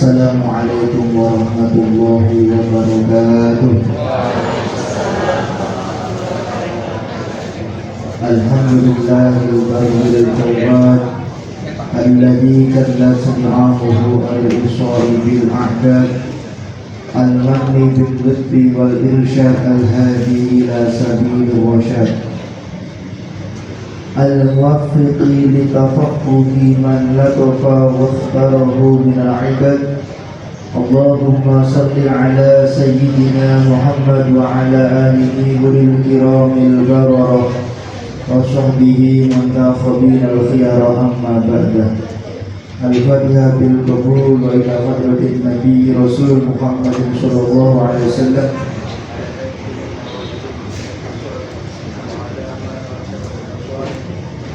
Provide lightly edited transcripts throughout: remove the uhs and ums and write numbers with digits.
Assalamualaikum warahmatullahi wabarakatuh. Alhamdulillahil barril jawad alladzi kalla sami'ahu al-isari bil a'dad al-manni bil lutfi wal irsyad al-hadi ila sabil rasyad al-muwaffiqi li tafaqquhi man latafa wa ikhtarahu min al-'ibad. Allahumma salli ala sayyidina Muhammad wa ala alihi wal kiramil bararah wa sahbihi muntakhabin al-khiyara amma ba'da. Al-Fatihah bil qabul wa ila hadratin Nabi Rasul Muhammad sallallahu alaihi wasallam.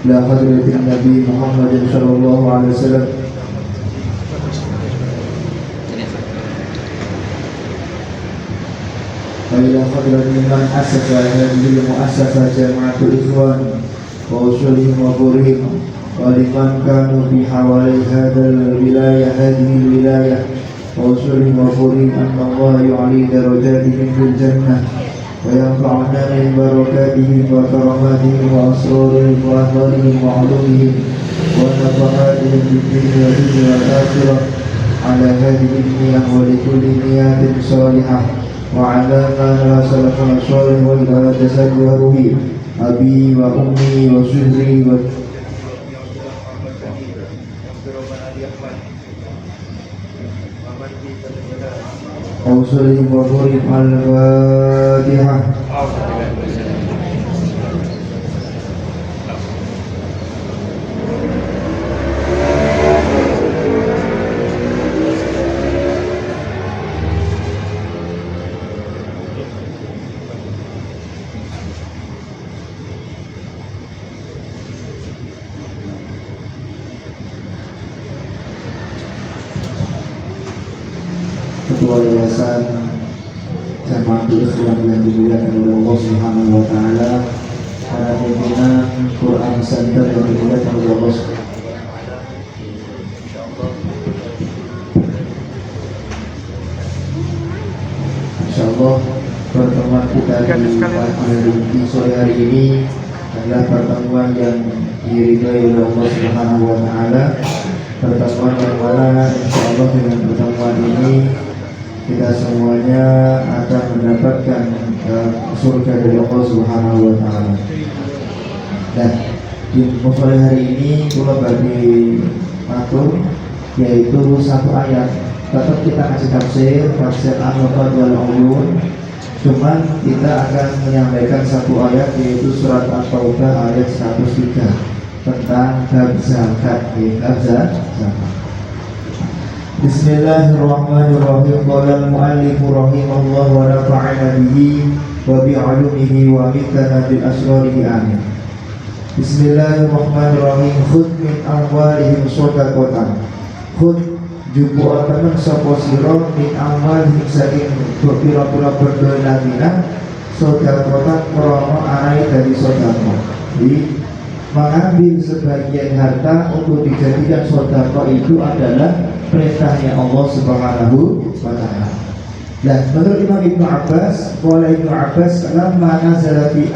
La hadratin Nabi Muhammad sallallahu alaihi wasallam. Ila hadratin man asasa hadhihi mu'assasah jama'atul ikhwan wa usulihim wa qurihim wa liman kanu fi hawali hadhal wilayah hadhihi wilayah wa usulihim wa qurihim anna Allah yu'ali darajatihim fil jannah wa yanfa'una min barakatihim wa karamatihim wa asrarihim wa ahwalihim wa ulumihim wa nafahatihim fid dunya wa dunya al-akhirah ala hadhihi niyah wa likulli niyatin salihah wa ala man salafana shalih wa ila jasad wa ruhi abi wa ummi wa suhri wa awsalihim wa qurib al-fatihah. Ketua Yayasan Jamaatul Ikhwan yang dimuliakan oleh Allah Subhanahu wa taala, para pimpinan Quran Center yang dimuliakan oleh Allah Subhanahu wa taala. Insyaallah pertemuan kita di sore hari ini adalah pertemuan yang diridhai oleh Allah Subhanahu wa taala. Pertemuan yang mana insyaallah dengan pertemuan ini kita semuanya akan mendapatkan surga dari Allah Subhanahu wa taala. Dan di sore hari ini kula bagi matur yaitu satu ayat. Tetap kita kasih tafsir Al-Fatihah wal Uyun. Cuman kita akan menyampaikan satu ayat yaitu surat At-Taubah ayat 103 tentang bab zakat. Bismillahirrahmanirrahim. Qala al-mu'allif rahimahullah wa nafa'ana bihi wa bi'ulumihi wa amitana bil asrarihi amin. Bismillahirrahmanirrahim. Khudh min amwalihim shadaqatan. Khudh jubu ataman sapa sira min amwalihim saking pira-pira berdonamina shadaqatan krana arai dari sedekah. Di mengambil sebagian harta untuk dijadikan sedekah itu adalah perintahnya Allah Subhanahu wa taala. Dan menurut Imam Ibnu Abbas, qala Ibnu Abbas lamma nazala fi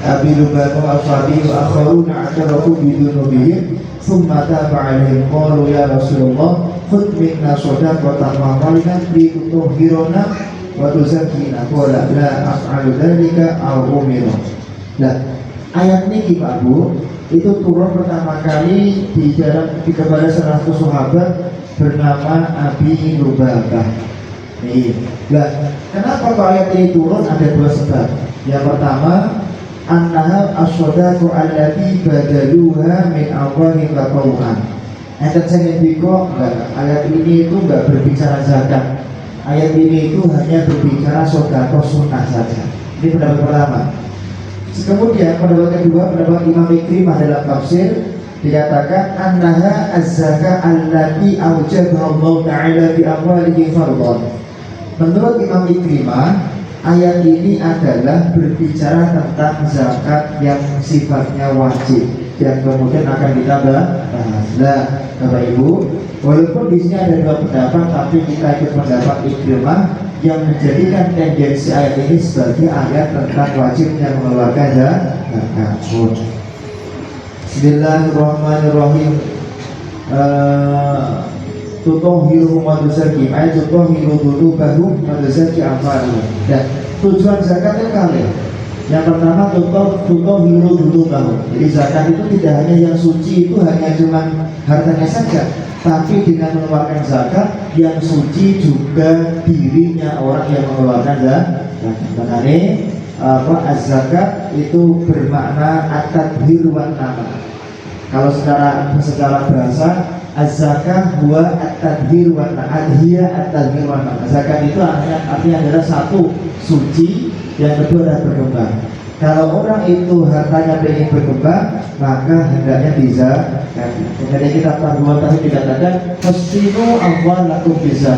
Abi Lubabah wa ashabihi wa akharuna atarafu bi dzunubihim thumma taba 'alaihim qalu ya Rasulullah khudh minna shadaqatan wa amwalina li tutahhiruna wa tuzakkina qala la af'alu dzalika aw umiru. Nah, ayat ini Pak Bu itu turun pertama kali kepada salah satu sahabat bernama Abi Lubabah. Nih, nah, kenapa ayat ini turun? Ada dua sebab. Yang pertama, annaha as-shadaqu allati badaluha min amwalihim qawlan. Ayat ini itu enggak berbicara zakat. Ayat ini itu hanya berbicara sedekah sunnah saja. Ini pendapat pertama. Kemudian pendapat kedua, pendapat Imam Ikrimah dalam tafsir dikatakan annaha az-zakah allati aujabaha Allah Ta'ala bi amwalihi fardhan. Menurut Imam Ikrimah, ayat ini adalah berbicara tentang zakat yang sifatnya wajib. yang kemudian akan kita bahas. Nah, Bapak Ibu, walaupun di sini ada dua pendapat, tapi kita ikut pendapat Ikrimah yang menjadikan tendensi ayat ini sebagai ayat tentang wajibnya mengeluarkan zakat. Bismillahirrahmanirrahim. Tutohiru maduzaki, ayat tutohiru dulu baru maduzaki afalu. Dan tujuan zakat itu kali. Yang pertama tutohiru dulu baru. Jadi zakat itu tidak hanya yang suci itu hanya cuma hartanya saja, tapi dengan mengeluarkan zakat yang suci juga dirinya orang yang mengeluarkan zakat. Makanya az-zakat itu bermakna at-tadhir wan nama. Kalau secara bahasa az-zakah huwa at-tadhir wan nama. Hiya at-tadhir wan nama. Zakat itu artinya adalah satu suci, yang kedua adalah berkembang. Kalau orang itu hartanya ingin berkembang, maka hendaknya bisa. Kemudian kita paham tadi dikatakan fasinu amwalakum bisa.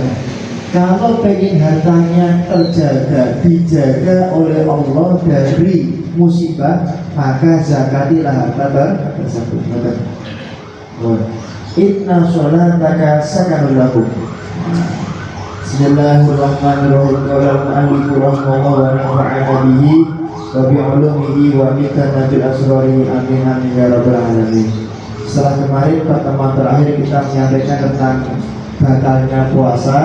Kalau pengen hartanya terjaga, dijaga oleh Allah dari musibah, maka zakatilah harta tersebut. Inna sholataka sakanun lakum. Bismillahirrahmanirrahim. Al-mu'allifu rahimahullah wa nafa'ana bihi wa bi'ulumihi wa mitana bil asrarihi amin amin ya rabbal alamin. Setelah kemarin pertemuan terakhir kita menyampaikan tentang batalnya puasa,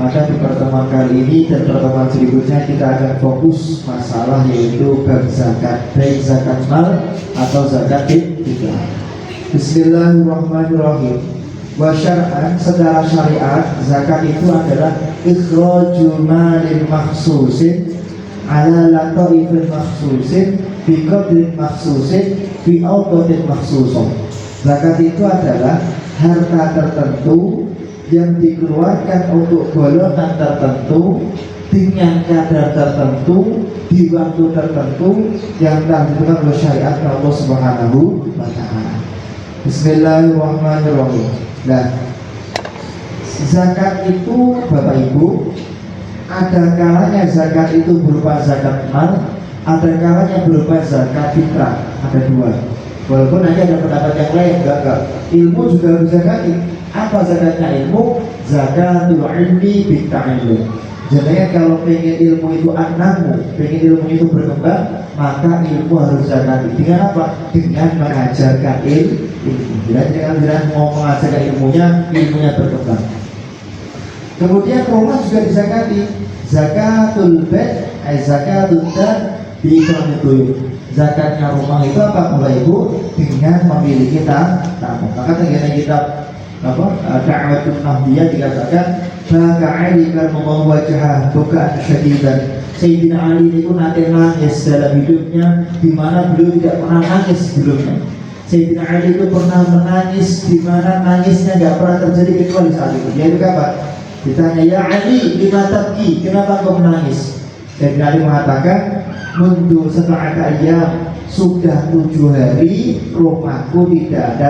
maka di pertemuan kali ini dan pertemuan berikutnya kita akan fokus masalah yaitu bab zakat, baik zakat mal atau zakat fitrah. Bismillahirrahmanirrahim. Wa syar'an, secara syariat zakat itu adalah ikhraju malin makhsusin ala lataifin makhsusin bi qadrin makhsusin bi awqatin makhsusin. Zakat itu adalah harta tertentu yang dikeluarkan untuk golongan tertentu dengan kadar tertentu di waktu tertentu yang telah ditentukan oleh syariat Allah Subhanahu wa taala. Bismillahirrahmanirrahim. Nah, zakat itu Bapak Ibu, ada kalanya zakat itu berupa zakat mal, ada kalanya berupa zakat fitrah, ada dua. Walaupun nanti ada pendapat yang lain, enggak. Ilmu juga harus zakati. Apa zakatnya ilmu? Zakatul ilmi bitta'allum. Jadi kalau pengen ilmu itu anakmu, pengen ilmu itu berkembang, maka ilmu harus zakati. Dengan apa? Dengan mengajarkan ilmu. Jangan mau mengajarkan ilmunya berkembang. Kemudian rumah juga dizakati. Zakatul bait, zakatul dar itu. Zakatnya rumah itu apa Bapak Ibu? Dengan memiliki tamu. Maka terkait kitab Da'watun Nahdiyah dikatakan baka Ali karramallahu wajhah bukaan syadidan. Sayyidina Ali itu nanti nangis dalam hidupnya, di mana beliau tidak pernah nangis sebelumnya. Sayyidina Ali itu pernah menangis di mana nangisnya tidak pernah terjadi kecuali saat itu. Yaitu kapan? Ditanya, ya Ali, lima tabki, kenapa kau menangis? Sayyidina Ali mengatakan, mundur setelah ayam, sudah 7 hari rumahku tidak ada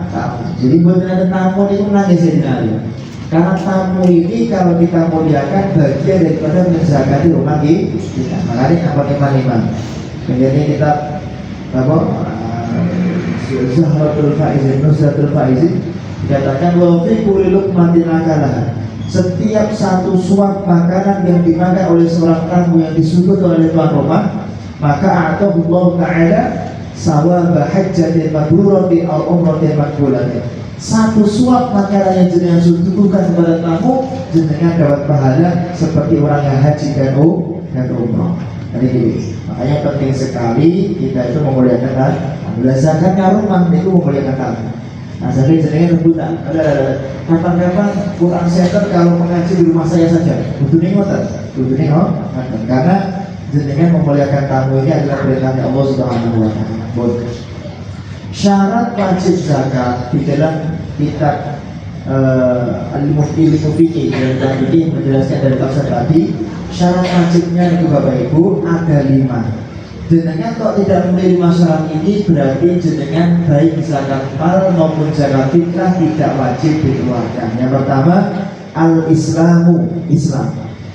tamu. Jadi buat ada tamu itu menangis Sayyidina Ali. Karena tamu ini kalau kita muliakan bagian daripada menzakati rumah kita. Makanya apa iman. Kemudian kita Zahratul Faizin, Nusratul Faizin dikatakan wa fi kulli luqmatin akalah. Setiap satu suap makanan yang dimakan oleh seorang tamu yang disuguh oleh tuan rumah, maka Allah Ta'ala sawaba hajjatin mabruratin aw umratin maqbulatin. Satu suap makanan yang jenengan suguhkan kepada tamu, jenengan dapat pahala seperti orang yang haji dan umrah. Jadi makanya penting sekali kita itu memuliakan zakatnya rumah itu memuliakan tamu. Nah, jadi jenengan rebutan. Kapan-kapan kurang center kalau mengaji di rumah saya saja. Butuh ngoten. Karena jenengan memuliakan tamu ini adalah perintahnya Allah Subhanahu wa taala. Syarat wajib zakat di dalam kitab Al-Mufti dan ini menjelaskan dari tafsir tadi, syarat wajibnya itu Bapak Ibu ada 5. Jenengan kok tidak memilih masalah ini berarti jenengan baik zakat mal maupun zakat fitrah tidak wajib dikeluarkan. Yang pertama al-Islamu, Islam.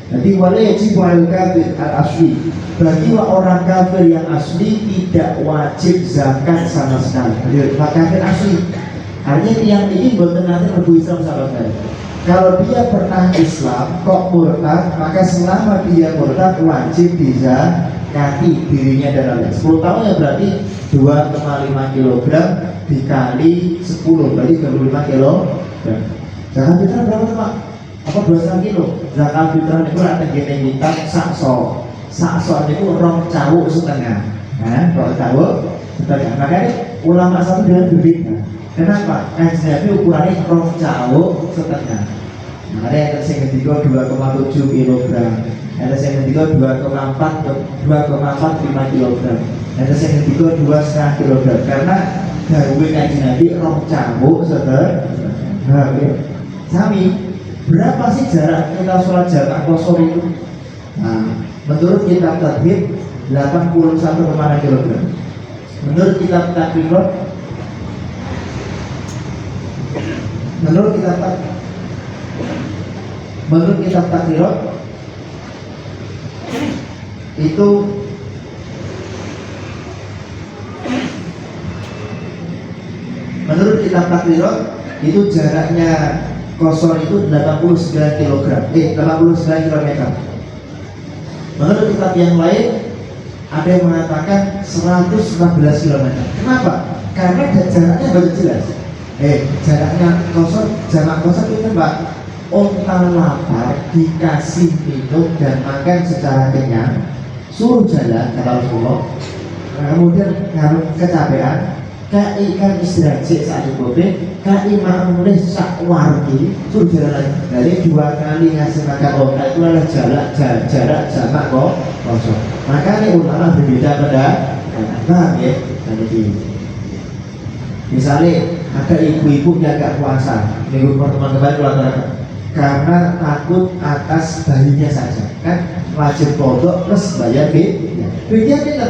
Jadi wala yajibu al kafir al asli, bagi orang kafir yang asli tidak wajib zakat sama sekali. Jadi kafir asli artinya yang ini bukan nanti rebu Islam sama sekali. Kalau dia pernah Islam kok murtad, maka selama dia murtad wajib dizakati dirinya dan lain. 10 tahun ya berarti 2,5 kg dikali 10 berarti 25 kg. Zakat fitrah berapa Pak? Apa 21 kilo? Zakat fitrah itu ada gene hitam sakso. Sakso itu rong cawuk setengah. Nah, rong cawuk setengah. Makanya ulama satu dengan berbeda. Kenapa? Nabi ukurannya rong cawuk setengah. Ada yang ketiga 2,7 kg, ada yang ketiga 2,45 kg, ada yang ketiga 2,5 kg. Karena dawuh Kanjeng Nabi rong cambuk setengah. Sami, berapa sih jarak kita sholat jamak kosor itu? Nah, menurut kitab Tadhib 81,6 kg. Menurut kitab Takrirat, menurut kitab Takrirat itu menurut kitab Takrirat itu jaraknya kosor itu 89 kg, 89 km. Menurut kitab yang lain ada yang mengatakan 114 km. Kenapa? Karena jaraknya baru jelas. Jaraknya kosor, jarak kosor itu Pak, onta lapar dikasih minum dan makan secara kenyang, suruh jalan kata Rasulullah. Kemudian kalau kecapean, ikan istirahat saat itu, iman mulai sak wargi, suruh jalan lagi. Jadi 2 kali ngasih makan onta itu adalah jarak jamak kosor. Makanya ulama berbeda pada paham ya? Jadi misalnya ada ibu-ibu yang gak puasa, minggu pertemuan kemarin ulama karena takut atas bayinya saja, kan wajib kodok plus bayar duitnya kita.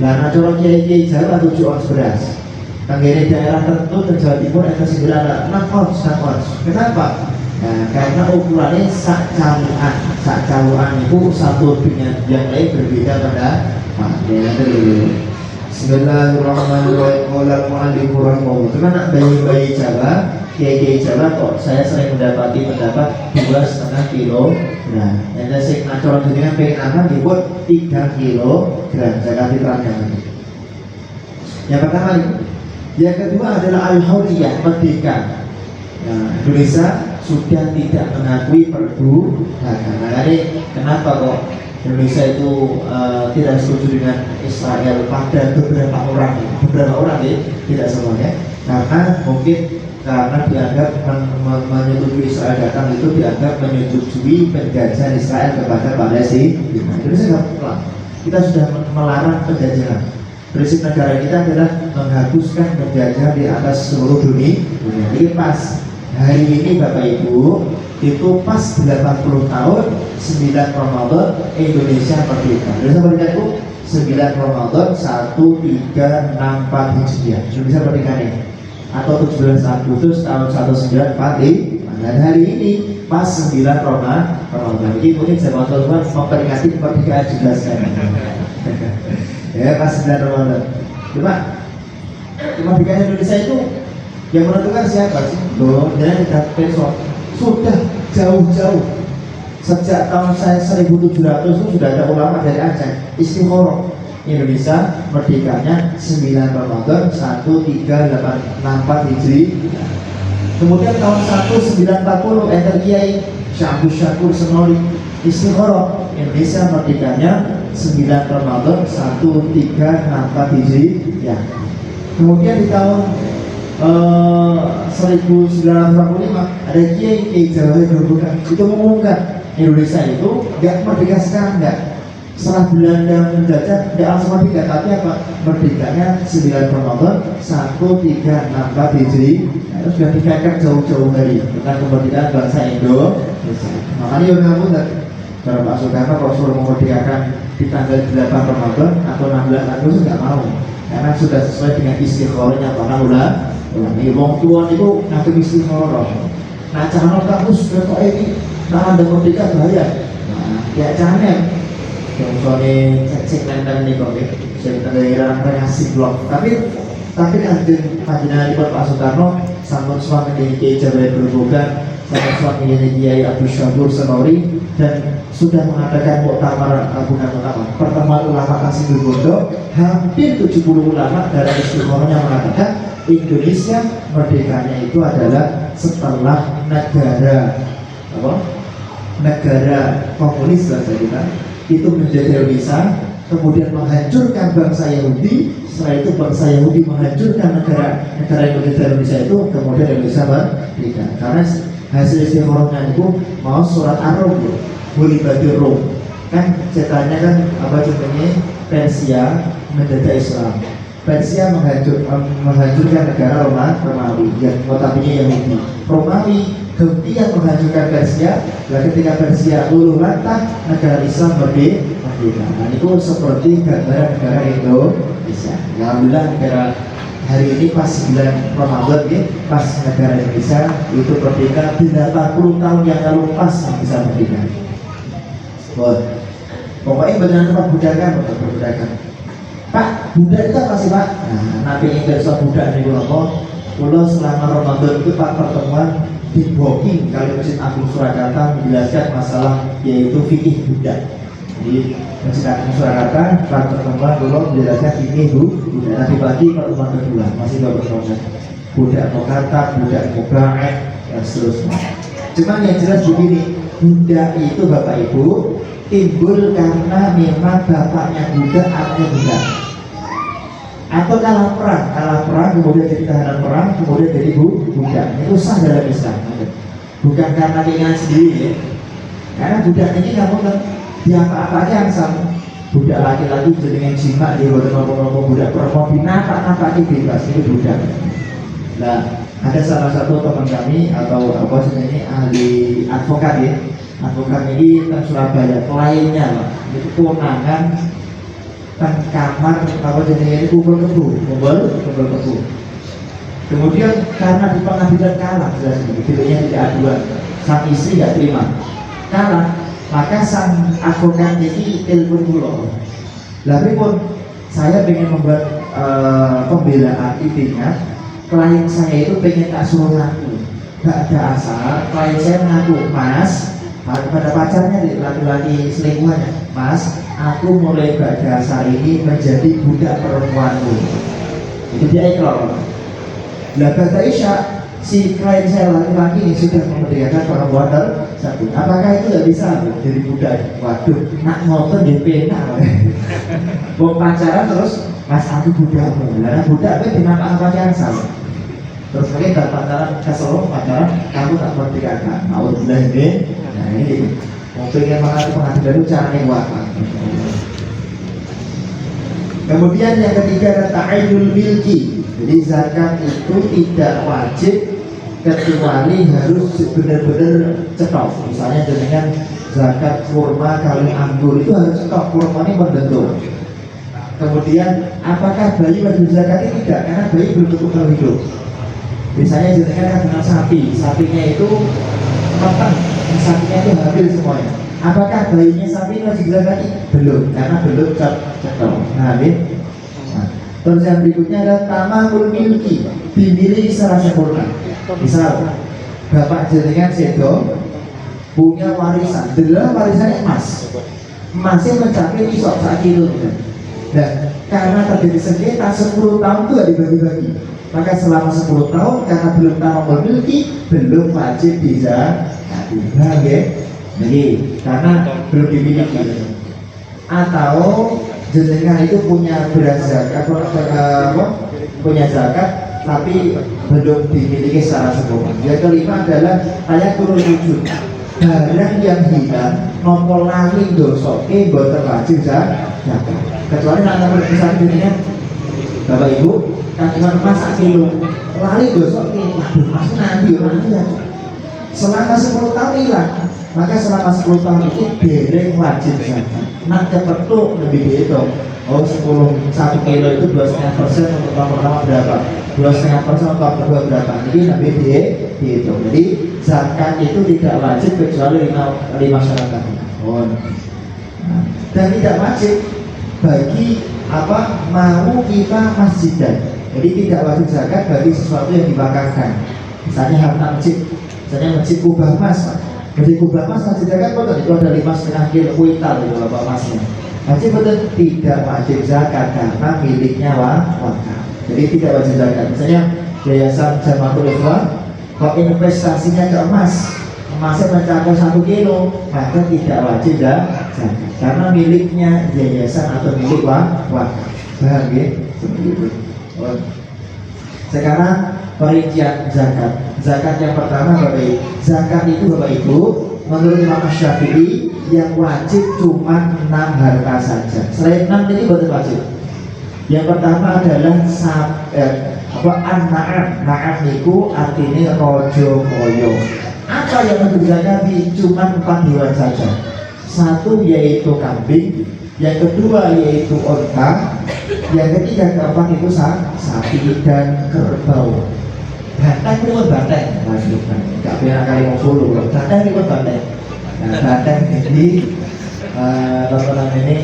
Nah, kalau kiai Jawa 7 ons beras, tanggane daerah tertentu di Jawa Timur ada 9 ons. Kenapa? Nah, karena ukurannya sak caluan itu satu dengan yang lain berbeda pada Bismillahirrahmanirrahim. Qala al-mu'allif rahimahullah. Karena bayi-bayi Jawa, kiai Jawa kok saya sering mendapati pendapat 2,5 kilo. Nah, yang saya ngacoran dengan pengen akan dibuat 3 kilo zakat fitrah. Yang pertama itu. Yang kedua adalah al-hurriyah, merdeka. Nah, Indonesia sudah tidak mengakui perbudakan. Nah, kenapa kok Indonesia itu tidak setuju dengan Israel pada beberapa orang ya, tidak semuanya, karena mungkin karena dianggap menyetujui Israel datang itu dianggap menyetujui penjajahan Israel kepada Palestina. Indonesia nggak, kita sudah melarang penjajahan. Prinsip negara kita adalah menghapuskan penjajahan di atas seluruh dunia. Jadi pas hari ini Bapak Ibu itu pas 80 tahun 9 Ramadan Indonesia merdeka. Indonesia merdeka itu 9 Ramadan 1364 Hijriah. Indonesia merdeka nih. Atau 17 Agustus tahun 1945. Dan hari ini pas 9 Ramadan. Jadi mungkin saya mau memperingati kemerdekaan juga sekarang. Ya pas 9 Ramadan. Kemerdekaan Indonesia itu yang menentukan siapa sih? Dan sudah jauh-jauh sejak tahun 1700 itu sudah ada ulama dari Aceh istikharah. Indonesia merdekanya 9 Ramadan 1364 Hijri. Kemudian tahun 1940 enter Kiai Syabus Syakur Senori istikharah. Indonesia merdekanya 9 Ramadan 1364 Hijri ya. Kemudian di tahun 1945 ada Kiai Jawa itu mengumumkan Indonesia itu nggak merdeka sekarang, nggak setelah Belanda menjajah nggak langsung merdeka, tapi apa, merdekanya 9 Ramadan 1364 Hijri. Itu sudah dikatakan jauh-jauh hari tentang kemerdekaan bangsa Indonesia. Makanya yang kamu kalau Pak Soekarno kalau suruh memerdekakan di tanggal 8 Ramadan atau 16 Agustus nggak mau, karena sudah sesuai dengan istikharahnya para ulama. Ini wong tua itu ngatur istikharah. Nah, cara kamu sudah kok ini nah Anda merdeka bahaya. Nah, ya canen yang soalnya cek nenten nih kok saya tengah relasi blog tapi kajian di Pak Soekarno sampun suami di Jawa Berboga sama suami di Kiai Abdul Syakur Senori dan sudah mengadakan muktamar pertemuan ulama asli Bondo. Hampir 70 ulama dari istiqomahnya mengatakan Indonesia merdekanya itu adalah setelah negara komunis bahasa kita itu menjadi Indonesia, kemudian menghancurkan bangsa Yahudi. Setelah itu bangsa Yahudi menghancurkan negara Indonesia itu, kemudian Indonesia merdeka. Karena hasil istiqomahnya itu mau surat Ar-Rum, Bulibadi Rum, kan ceritanya kan apa contohnya Persia menjajah Islam. Persia menghancurkan negara Romawi yang notabene Yahudi. Romawi kemudian menghancurkan Persia, dan ketika Persia luluh lantah negara Islam merdeka. Nah itu seperti gambaran negara Indonesia. Alhamdulillah negara hari ini pas bulan Ramadan ya, pas negara Indonesia itu merdeka 80 tahun yang lalu pas bisa merdeka. Pokoknya benar tempat budakan. Pak, budak itu apa sih Pak? Nah, Nabi yang bersa budak ini Pulau selama Ramadan itu Pak pertemuan di Booking kali Masjid Agung Surakarta menjelaskan masalah yaitu fikih budak. Jadi Masjid Agung Surakarta Pak pertemuan Pulau menjelaskan fikih budak. Nanti pagi pertemuan kedua masih berproses budak mukhatab, budak mubarak dan seterusnya. Cuman yang jelas begini, budak itu Bapak Ibu timbul karena memang bapaknya budak, anaknya budak, atau kalah perang kemudian jadi tahanan perang kemudian jadi budak. Itu sah dalam Islam, bukan karena keinginan sendiri ya. Karena budak ini nggak mungkin diapa-apakan sama budak laki-laki dengan jima di nopo budak perempuan dinapa-napaki bebas, itu budak. Nah ada salah satu teman kami atau apa sebenarnya ahli advokat ya. Advokat ini di Surabaya, kliennya Pak, itu kewenangan kan kamar apa jenisnya ini kumpul kebu. Kemudian karena di pengadilan kalah jelas ini, videonya tidak aduan, sang istri nggak terima, kalah, maka sang advokat ini telepon pulau. Lalu pun saya ingin membuat pembelaan intinya, klien saya itu pengen tak suruh ngaku, nggak ada asal, klien saya mengaku Mas. Pada pacarnya laki-laki selingkuhannya, Mas, aku mulai berdasar ini menjadi budak perempuanmu. Itu dia ikrar. Lah kata Isya, si klien saya laki-laki ini sudah memerdekakan perempuan tersebut. Apakah itu tidak bisa jadi budak? Waduh, nak ngotot di pena. Mau pacaran terus, Mas aku budakmu. Lah budak itu kenapa pacaran sama? Terus mungkin kalau pacaran kamu tak merdekakan. Alhamdulillah ini. Nah ini mau pengen mengatur pengadilan itu caranya wakaf. Kemudian yang ketiga ada ta'ayyul milki. Jadi zakat itu tidak wajib kecuali harus benar-benar cetok. Misalnya dengan zakat kurma kali anggur itu harus cetok, kurma ini menentu. Kemudian apakah bayi wajib zakat? Tidak, karena bayi belum cukup kalau hidup. Misalnya jenengan dengan sapinya itu matang, sapinya itu hamil semuanya. Apakah bayinya sapi wajib zakat? Belum, karena belum cetok. Nah, terus yang berikutnya adalah tamamul milki, dimiliki secara sempurna. Misal bapak jenengan sedo punya warisan, adalah warisannya emas, emasnya mencapai isok 1 kilo. Dan karena terjadi sengketa 10 tahun itu dibagi-bagi, maka selama 10 tahun karena belum tamamul milki belum wajib bisa nah, jadi karena belum dimiliki. Atau jenengan itu punya beras zakat punya zakat tapi belum dimiliki secara sempurna. Yang kelima adalah ayat turun wujud, barang yang hilang nopo lali dosoke boten wajib zakat, kecuali nanti berkesan jenengan Bapak Ibu kandungan emas 1 kilo lali dosoke, waduh mas nanti ya. Selama 10 tahun hilang, maka selama 10 tahun itu dereng wajib zakat. Nah kepetuk lebih dihitung. Oh 1 kilo itu 2,5% untuk tahun pertama berapa? 2,5% untuk tahun kedua berapa? Jadi lebih dihitung. Jadi zakat itu tidak wajib kecuali 5 syarat tadi. Dan tidak wajib bagi mau kita masjidan. Jadi tidak wajib zakat bagi sesuatu yang diwakafkan. Misalnya harta masjid, misalnya masjid kubah emas. Masjid kubah emas wajib zakat betul, itu ada 5,5 kilo kuintal itu bapak emasnya. Wajib betul, tidak wajib zakat karena miliknya wakaf. Jadi tidak wajib zakat. Misalnya yayasan Jamatul Ikhwan, kalau investasinya ke emas, emasnya mencapai 1 kilo, maka tidak wajib zakat karena miliknya yayasan atau milik wakaf. Paham ya? Seperti itu. Sekarang perincian zakat. Zakat yang pertama Bapak Ibu. Zakat itu Bapak Ibu, menurut Imam Syafi'i yang wajib cuma 6 harta saja. Selain 6 ini betul wajib. Yang pertama adalah an-na'am. Na'am itu artinya rojo moyo. Apa yang menurut zakat cuma 4 hewan saja. Satu yaitu kambing, yang kedua yaitu onta, yang ketiga keempat itu sapi dan kerbau. Banteng itu kan banteng, nggak pernah kali mau follow. Banteng itu banteng. Nah, banteng jadi ini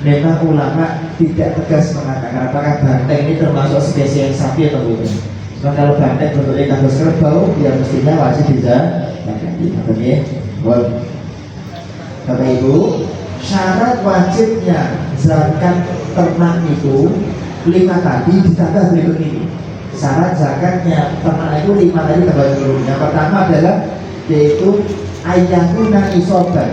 memang ulama tidak tegas mengatakan apakah banteng ini termasuk spesies sapi atau bukan. Cuma kalau banteng bentuknya kados kerbau, ya mestinya wajib bisa. Bapak Ibu, syarat wajibnya zakat ternak itu 5 tadi ditambah berikut ini. Syarat zakatnya ternak itu 5 tadi tambah dulu. Yang pertama adalah yaitu ayakuna isoban.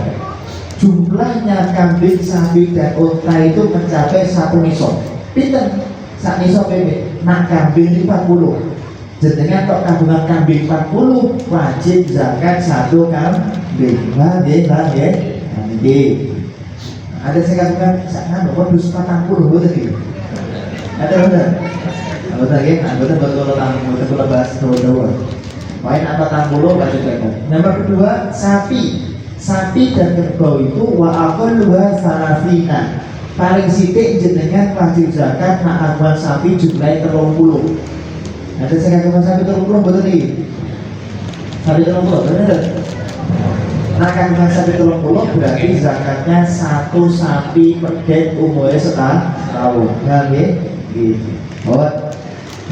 Jumlahnya kambing, sapi dan unta itu mencapai 1 nisob. Pinten? 1 nisob ini. Nak kambing 40. Jenengan kok tabungan kambing 40 wajib zakat 1 kambing. Nggih. Ada sekalian sana modus 40 betul. Ada betul. Betul ya, betul betul bahas dua. Main apa 40 wajib zakat. Nomor kedua sapi dan kerbau itu wa aqalluha salafina. Paling sithik jenengan wajib zakat nak awan sapi jumlahnya 30. Ada sekalian sapi 30 betul nih. Sapi 30 benar. Nah kandungan sapi 30 berarti zakatnya 1 sapi per den umurnya setahun. Nah gitu.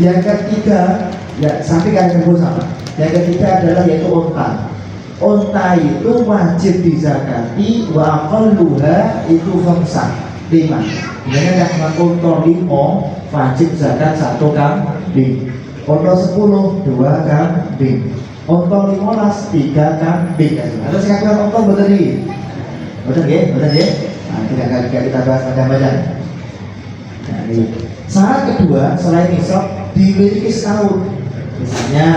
Yang ketiga ya sapi kan sama. Yang ketiga adalah yaitu unta. Unta itu wajib dizakati wa aqalluha itu 5. Jadi yang unta 5 wajib zakat 1 kambing. Unta 10 2 kambing. Unta 15 3 kambing. Ada sekalian unta betul nih. Betul ya? Nah, tidak kita bahas macam-macam. Nah, ini. Syarat kedua selain nisab dimiliki setahun. Misalnya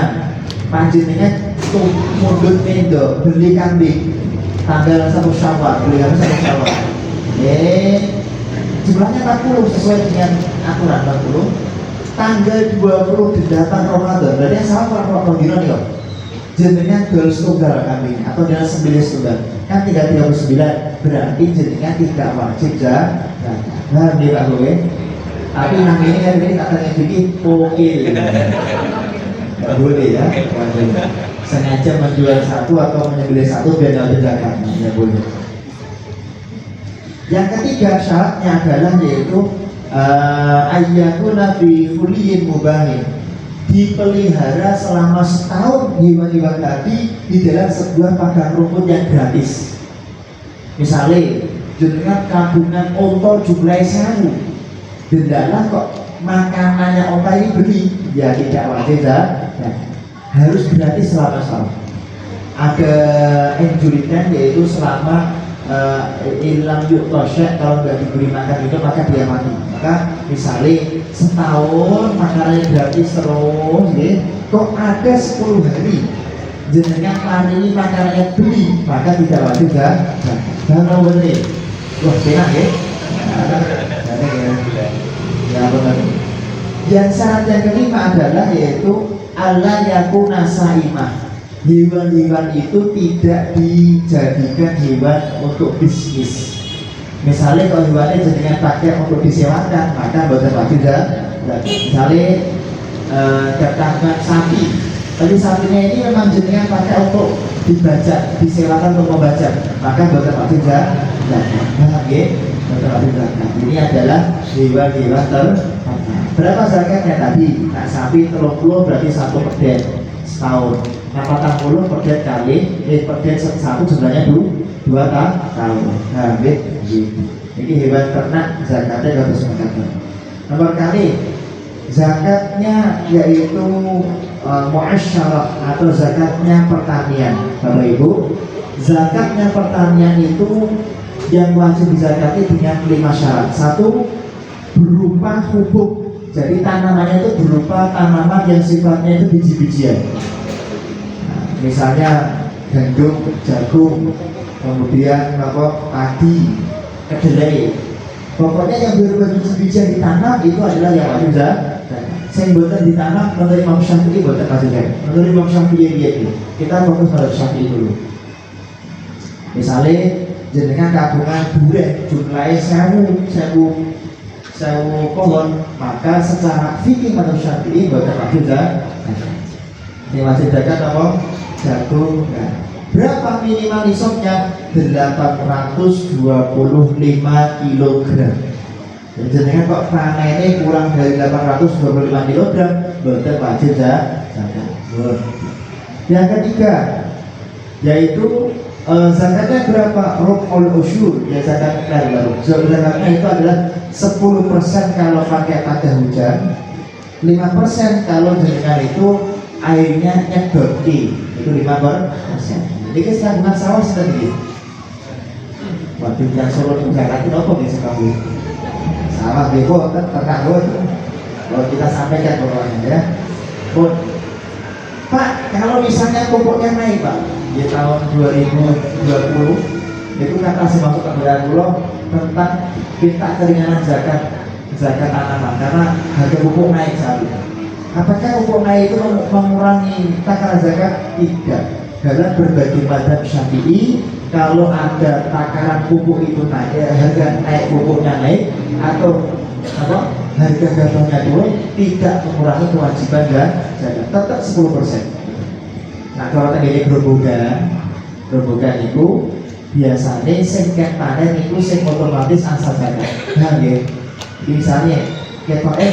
panjenengan tuh mundut mendo beli kambing tanggal 1 Syawal, beli kambing 1 Syawal. Jumlahnya 40 sesuai dengan aturan 40. Tanggal 20 datang Ramadan. Berarti yang sama Ramadan gimana ya? Jenengan dol setunggal kambing atau dengan 9 setunggal kan 39 berarti jenengan tidak wajib zakat. Nah ini Pak Gue, tapi nang ini kan ini katanya bikin oke nggak boleh ya, sengaja menjual satu atau menyembelih satu biar wajib zakat, nggak boleh. Yang ketiga syaratnya adalah yaitu ayyakuna fi fuliyin mubahin, dipelihara selama setahun hewan-hewan tadi di dalam sebuah padang rumput yang gratis. Misalnya jenengan kandungan onto jumlahnya 1, dendalah kok makanannya onta ini beli, ya tidak wajib harus gratis selama setahun. Ada anjuran yaitu selama ilam yuk tosyek, kalau nggak diberi makan itu maka dia mati. Maka misalnya setahun makanannya gratis terus ya, kok ada 10 hari jenengan hari ini makanannya beli, maka tidak wajib jangan bener. Wah enak ya. Ya benar. Yang syarat yang kelima adalah yaitu Allah yakuna saimah. Hewan-hewan itu tidak dijadikan hewan untuk bisnis. Misalnya kalau hewannya jadikan pakai untuk disewakan, maka bukan wajib misalnya datangkan sapi, tapi sapinya ini memang jadikan pakai untuk dibaca, disewakan untuk membaca, maka boten wajib zakat. Nah, nggih, boten wajib zakat. Ini adalah hewan-hewan ternak. Berapa zakatnya tadi? Nah, sapi 30 berarti 1 perden setahun. Nah, 40 perden kali perden satu jumlahnya 2 tahun. Nah, nggih. Ini hewan ternak zakatnya harus mencatat. Nomor kali zakatnya yaitu muasyarah atau zakatnya pertanian. Bapak Ibu, zakatnya pertanian itu yang wajib dizakati dengan 5 syarat. 1, berupa pupuk. Jadi tanamannya itu berupa tanaman yang sifatnya itu biji-bijian. Nah, misalnya gandum, jagung, kemudian padi, kedelai. Pokoknya yang berupa biji-bijian ditanam itu adalah yang wajib zakat. Saya buatan ditanam menurut Imam Syafi'i buatan wajib zakat. Menurut Imam Syafi'i kita fokus pada Syafi'i dulu. Misalnya jenengan kagungan durian jumlahnya 1000 pohon, maka secara fikih menurut Syafi'i buatan wajib zakat. Ini wajib zakat apa? Jagung. Nah, berapa minimal nisabnya? 825 kg. Jadi jenengan kok panennya kurang dari 825 kg, boten wajib zakat. Yang ketiga yaitu zakatnya berapa? Rub'ul usyur, ya zakat baru. Zakatnya itu adalah 10% kalau pakai pada hujan, 5% kalau jenengan itu airnya nyedoki, itu 5%. Ini sedangkan sawah sedang. Waduh, yang Solo zakat itu apa nih sekali? Sawah bebo kan ternak itu. Kalau kita sampaikan pokoknya ya. Pak, kalau misalnya pupuknya naik Pak di tahun 2020, itu kata si masuk kebenaran pulau tentang kita keringanan zakat tanaman karena harga pupuk naik saat itu. Apakah pupuk naik itu mengurangi takaran zakat? Tidak. Dalam berbagai mazhab Syafi'i, kalau ada takaran pupuk itu naik, harga naik pupuknya naik atau harga gabahnya turun, tidak mengurangi kewajiban zakat, tetap 10%. Nah, kalau tadi gerobogan itu biasanya singkat panen itu sing otomatis asal zakat. Nah, ya, misalnya ketoknya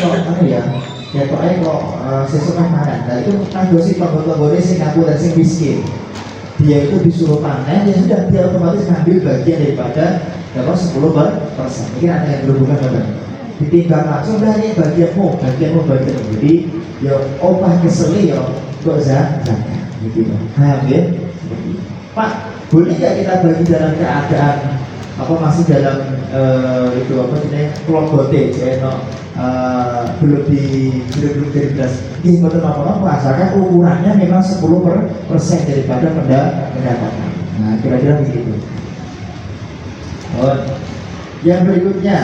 kok sesuatu panen. Nah, itu dosis tombol-tombolnya sing ngaku dan sing miskin. Dia itu disuruh panen, ya sudah dia otomatis ngambil bagian daripada 10%. Mungkin ada yang berhubungan dengan ditimbang langsung dah ini bagianmu. Jadi ya opah keseli ya kok zakat gitu. Nah, ya. Pak, boleh nggak kita bagi dalam keadaan masih dalam itu kelompok belum beras. Ini betul apa asalkan ukurannya memang 10% daripada pendapatan. Nah, kira-kira begitu. Yang berikutnya,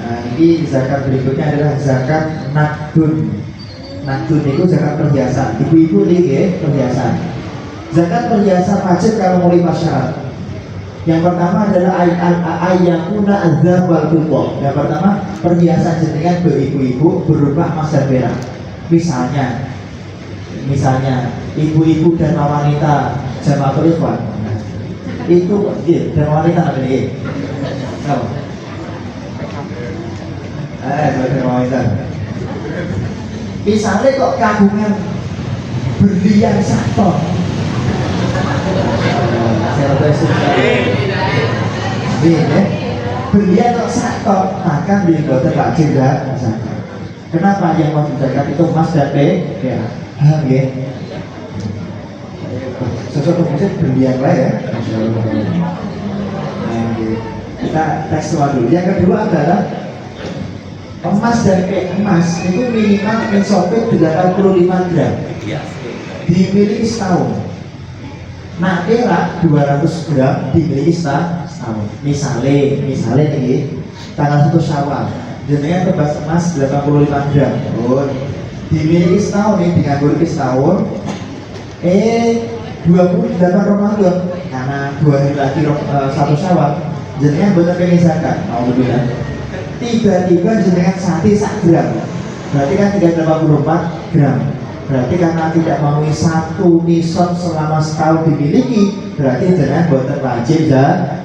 nah ini zakat berikutnya adalah zakat nakdun. Nakdun itu zakat perhiasan. Ibu-ibu nih perhiasan. Zakat perhiasan wajib kalau mau 5 syarat. Yang pertama adalah ayyakuna azab wal fiddah. Yang pertama, perhiasan jenengan beribu-ibu berupa emas dan perak. Misalnya ibu-ibu dan wanita Jamaatul Ikhwan. Itu dan wanita apa nih? Tahu? Dan wanita. Misalnya kok kagungan berlian 1 ton. Berlian kok 1 ton, maka beli boten wajib zakat. Kenapa yang wajib zakat itu emas dan perak? Ya. Sesuatu musik berlian lah ya. Kita tes dulu. Yang kedua adalah emas dan emas itu minimal mencapai 85 gram. Dimiliki setahun. Nah, perak 200 gram dimiliki setahun. Misalnya nih tanggal 1 Syawal jenengan tebas emas 85 gram. Dimiliki setahun nih, dimiliki setahun. 28 Ramadan karena 2 hari lagi 1 Syawal jenengan bener pengen zakat. Alhamdulillah. Tiba-tiba jenengan sate 1 gram. Berarti kan 384 gram. Berarti karena tidak memenuhi satu nisab selama setahun dimiliki, berarti jangan buatan wajib zakat.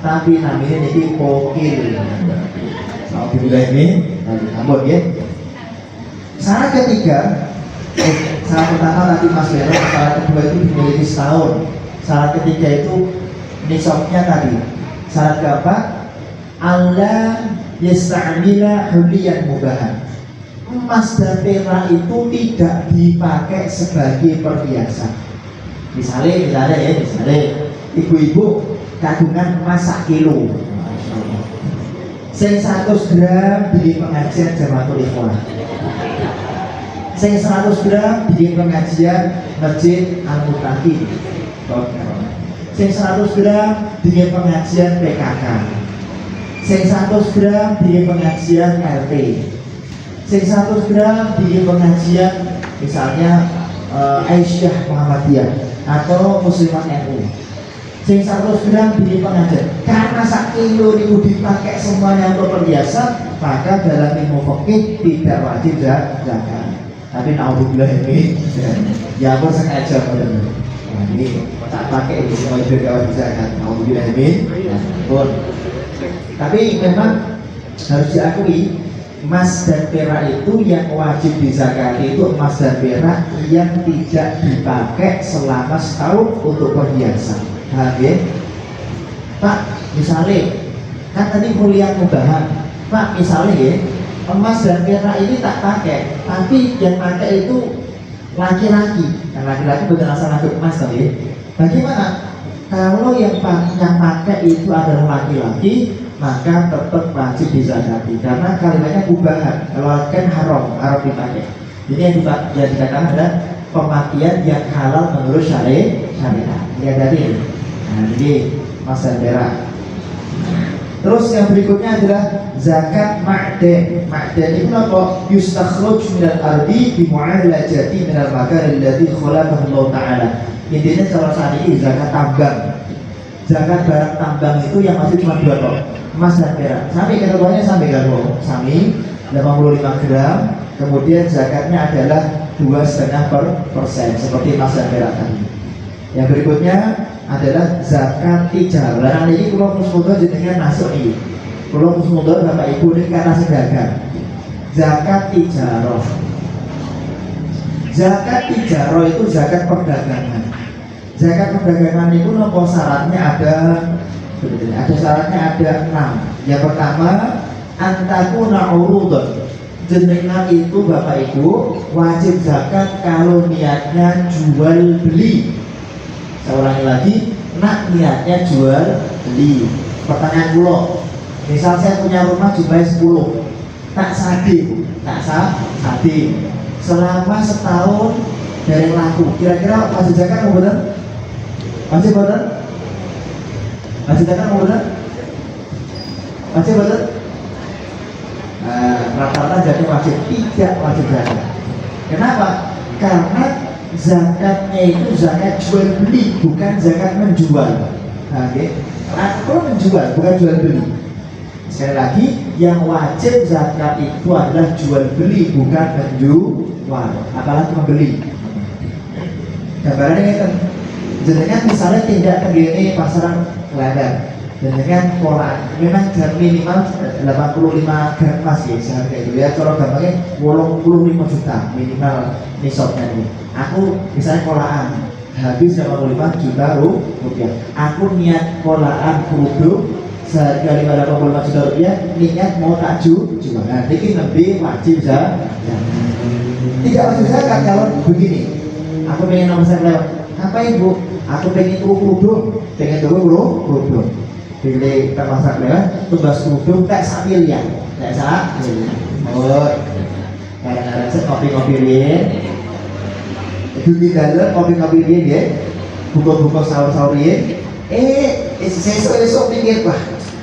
Tapi namanya ini pokil. Mau dibilang ini, namun ya. Syarat ketiga, syarat pertama tadi Mas Vero, syarat kedua itu dimiliki setahun. Syarat ketiga itu nisabnya tadi. Syarat keempat, Allah yasta'mila huliyan mubahan. Emas dan perak itu tidak dipakai sebagai perhiasan. Misalnya ibu-ibu kandungan emas 1 kilo, sing 100 gram di pengajian Jamatul Ikhwan, sing 100 gram di pengajian Masjid Al-Mutaqin, sing 100 gram di pengajian PKK, sing 100 gram di pengajian RT, sing 100 gram di pengajian misalnya Aisyah Muhammadiyah atau Muslimat NU, sing 100 gram di pengajian. Karena 1 kilo itu dipakai semuanya untuk perhiasan, maka dalam ilmu fikih tidak wajib zakat. Tapi naudzubillah ini ya aku sengaja benar. Ini tak pakai di semua itu gak wajib zakat. Naudzubillah ini pun. Tapi memang harus diakui, emas dan perak itu yang wajib dizakati itu emas dan perak yang tidak dipakai selama setahun untuk perhiasan. Paham ya? Pak, misalnya kan tadi kuliah mubahan. Pak, misalnya ya, emas dan perak ini tak pakai, tapi yang pakai itu laki-laki. Yang laki-laki bukan asal untuk emas tadi. Bagaimana? Kalau yang pakai itu adalah laki-laki, maka tetap wajib dizakati karena kalimatnya mubahan. Kalau kan haram dipakai. Ini yang dikatakan adalah pemakaian yang halal menurut syariat. Lihat tadi. Nah, jadi emas dan perak. Terus yang berikutnya adalah zakat ma'dan. Ma'dan itu apa? Yustakhruj minal ardi bimu'alajati minal makan alladhi khalaqahu Allah Ta'ala. Intinya kalau saat ini zakat tambang. Zakat barang tambang itu yang masih cuma 2 ton, emas dan perak. Sampai ketentuannya sampai 85 gram. Kemudian zakatnya adalah 2,5% seperti emas dan perak tadi. Yang berikutnya adalah zakat tijarah. Nah ini kalau musmudah jenengan masuk ini. Kalau musmudah Bapak Ibu ini kata sedagang. Zakat tijarah. Zakat tijarah itu zakat perdagangan. Zakat perdagangan itu nopo syaratnya ada syaratnya ada 6. Yang pertama, antakuna urudun. Jenengan itu Bapak Ibu wajib zakat kalau niatnya jual beli. Saya ulangi lagi, nak niatnya jual beli. Pertanyaan dulu, misal saya punya rumah jumlahnya 10, tak sadi, selama setahun dari laku, kira-kira masih zakat mau bener? Masih bener? Masih zakat mau bener? Masih bener? Rata-rata jadi wajib, tidak wajib zakat. Kenapa? Karena zakatnya itu zakat jual beli, bukan zakat menjual. Oke, aku menjual, bukan jual beli. Sekali lagi, yang wajib zakat itu adalah jual beli, bukan menjual, apalagi membeli. Gambarannya itu, jenengan misalnya tidak tergini pasaran Klaten, jenengan pola memang minimal 85 gram emas ya, seharga itu ya. Kalau gampangnya 85 juta minimal nisabnya nih. Aku misalnya polaan habis 85 juta rupiah. Aku niat polaan kerudung seharga 85 juta rupiah, niat mau tak jual. Nah, ini lebih wajib zakat. Tidak wajib zakat kalau begini. Aku pengen nomor saya apa ibu? Aku pengen kerudung, kerudung. Pilih termasak lewat, tugas kerudung tak 1 miliar, tak 1 miliar. Oh, kadang-kadang saya kopi-kopi liat. Itu di dalam kopi-kopi dia ya, buka-buka sahur-sahur dia. Esok pikir wah,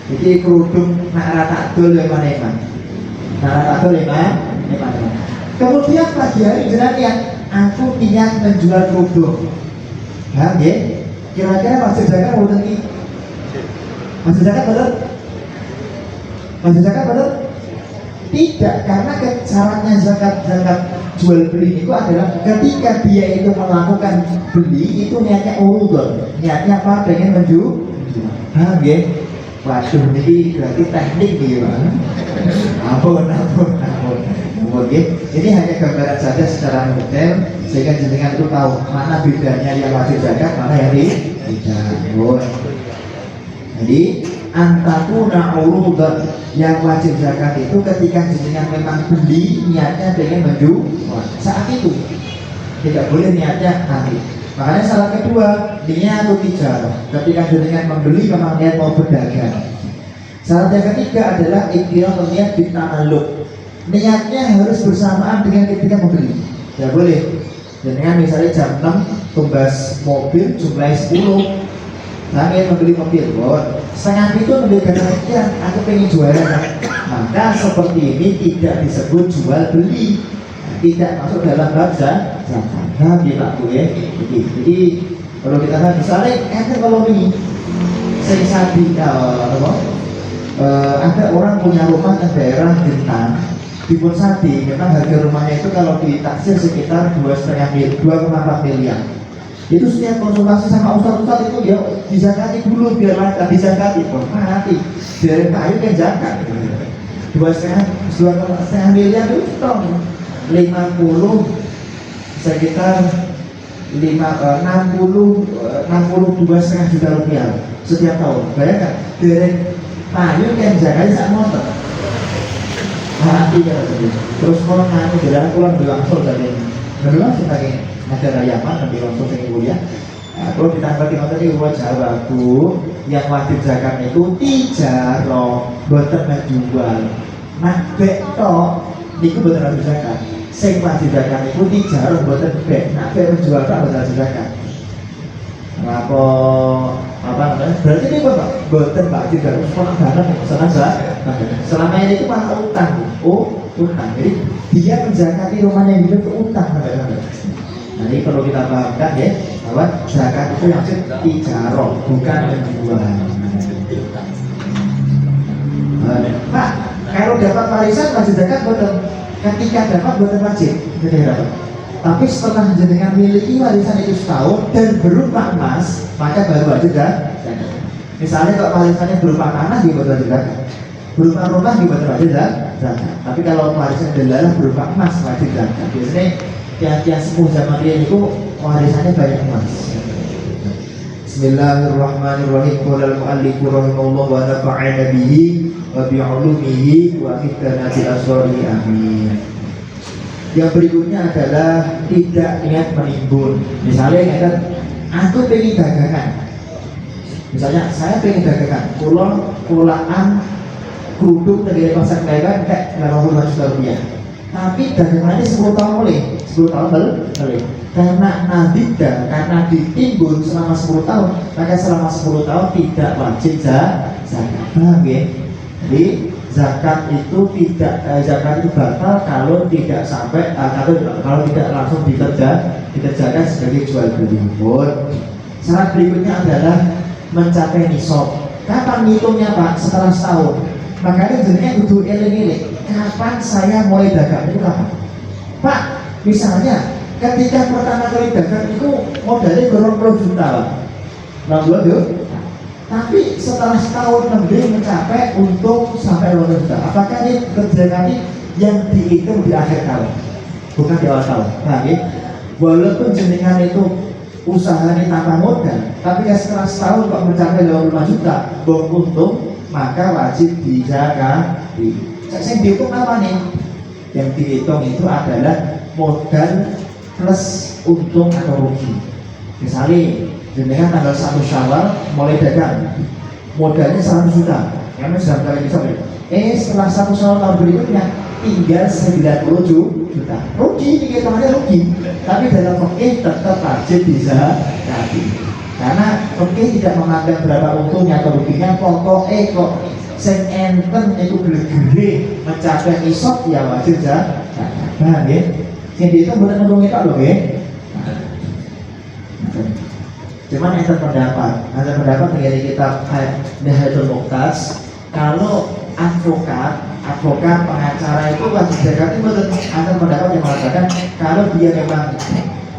jadi kerudung nak rata dol leman. Kemudian pagi hari jenengan aku niat menjual kerudung. Paham ya? Kira-kira wajib zakat mau tinggi? Wajib zakat betul? Wajib zakat betul? Tidak, karena syaratnya zakat jual beli itu adalah ketika dia itu melakukan beli itu niatnya urudon, niatnya apa? Pengen menjual. Ya? Waduh, ini berarti teknik gitu. Ampun. Oke, ini hanya gambaran saja secara detail sehingga jenengan itu tahu mana bedanya yang wajib zakat, mana yang tidak. Jadi antakuna urudon, yang wajib zakat itu ketika jenengan memang beli niatnya pengen menjual saat itu, tidak boleh niatnya nanti. Makanya salah kedua niat atau tijarah, ketika jenengan membeli memang niat mau berdagang. Syarat yang ketiga adalah ikhtiar niat bitamalluk, niatnya harus bersamaan dengan ketika membeli. Tidak boleh jenengan misalnya jam 6 tumbas mobil jumlahnya 10, saya ingin membeli mobil, setengah itu membeli gadang, aku pengen jualan. Maka seperti ini tidak disebut jual beli, tidak masuk dalam bab zakat. Nah, gitu ya. Jadi kalau kita lihat misalnya, kalau ini ada orang punya rumah di daerah Bintan, di Ponsadi, memang harga rumahnya itu kalau ditaksir sekitar 2,4 miliar. Itu setiap konsultasi sama ustaz-ustaz itu ya dizakati dulu biar lancar, dizakati mati dari kayu kan zakat 2,5 miliar itu tahun 50 sekitar 62,5 juta rupiah setiap tahun. Bayangkan dari kayu kan zakatnya sak motor mati ya. Terus kalau ngaku jalan pulang langsung dari langsung lagi negara Yaman nanti langsung saya kuliah. Kalau ditanggapi tadi Jawa Bu, yang wajib zakat itu tijarah, boten menjual. Nah beto, niku boten wajib zakat. Sing wajib zakat itu tijarah, boten bek. Nah bek menjual tak boten wajib zakat. Apa namanya? Berarti ini bapak boten wajib zakat. Sekolah barang, selama ini itu pak utang. Utang. Jadi dia menzakati rumahnya itu utang. Nah ini perlu kita pahamkan ya, bahwa zakat itu yang tijarah, bukan menjual. Pak, kalau dapat warisan wajib zakat betul. Ketika dapat betul wajib, tapi setelah jenengan miliki warisan itu setahun dan berupa emas, maka baru wajib zakat. Misalnya kalau warisannya berupa tanah, dia betul wajib zakat. Berupa rumah, dia betul wajib zakat. Tapi kalau warisan delalah berupa emas, wajib zakat. Biasanya tiap-tiap sepuh zaman dia itu warisannya banyak emas. Bismillahirrahmanirrahim. Qala al-mu'allifu rahimahullah wa nafa'ana bihi wa bi'ulumihi wa fitana bil asrari amin. Yang berikutnya adalah tidak niat menimbun. Misalnya kata aku pengen dagangan. Misalnya saya pengen dagangan, pulaan kerudung dari pasar dagangan kayak 80 juta rupiah. Tapi dagangannya 10 tahun boleh, 10 tahun boleh. Karena nadida, karena ditimbun selama 10 tahun, maka selama 10 tahun tidak wajib zakat. Paham ya? Jadi zakat itu zakat itu batal kalau tidak sampai kalau tidak langsung dikerjakan sebagai jual beli. Syarat berikutnya adalah mencapai nisab. Kapan ngitungnya Pak? Setelah setahun. Makanya jenenge kudu eling-eling. Kapan saya mulai dagang itu kapan? Pak, misalnya ketika pertama kali dagang itu modalnya 20 juta Pak. 60 juta. Tapi setelah setahun lebih mencapai untung sampai 20 juta. Apakah ini kerjaan yang dihitung di akhir tahun? Bukan di awal tahun. Nah, walaupun jenengan itu usahanya tanpa modal, tapi ya setelah setahun kok mencapai 25 juta bong untung, maka wajib dizakati. Yang dihitung apa nih? Yang dihitung itu adalah modal plus untung atau rugi. Misalnya jenengan tanggal 1 Syawal mulai dagang, modalnya 100 juta, karena sudah kali bisa setelah 1 Syawal tahun berikutnya tinggal 90 juta, rugi, hitungannya rugi. Tapi dalam fikih tetap wajib dizakati, karena fikih tidak memandang berapa untungnya atau ruginya. Pokoknya kok sing enten itu gede-gede mencapai nisab ya wajib zakat. Paham ya? Sing dihitung bukan untung itu loh ya. Cuman ada pendapat mengenai kitab Nihyatul Muqtas, kalau advokat advokat, pengacara itu wajib zakat itu ada pendapat yang mengatakan kalau dia memang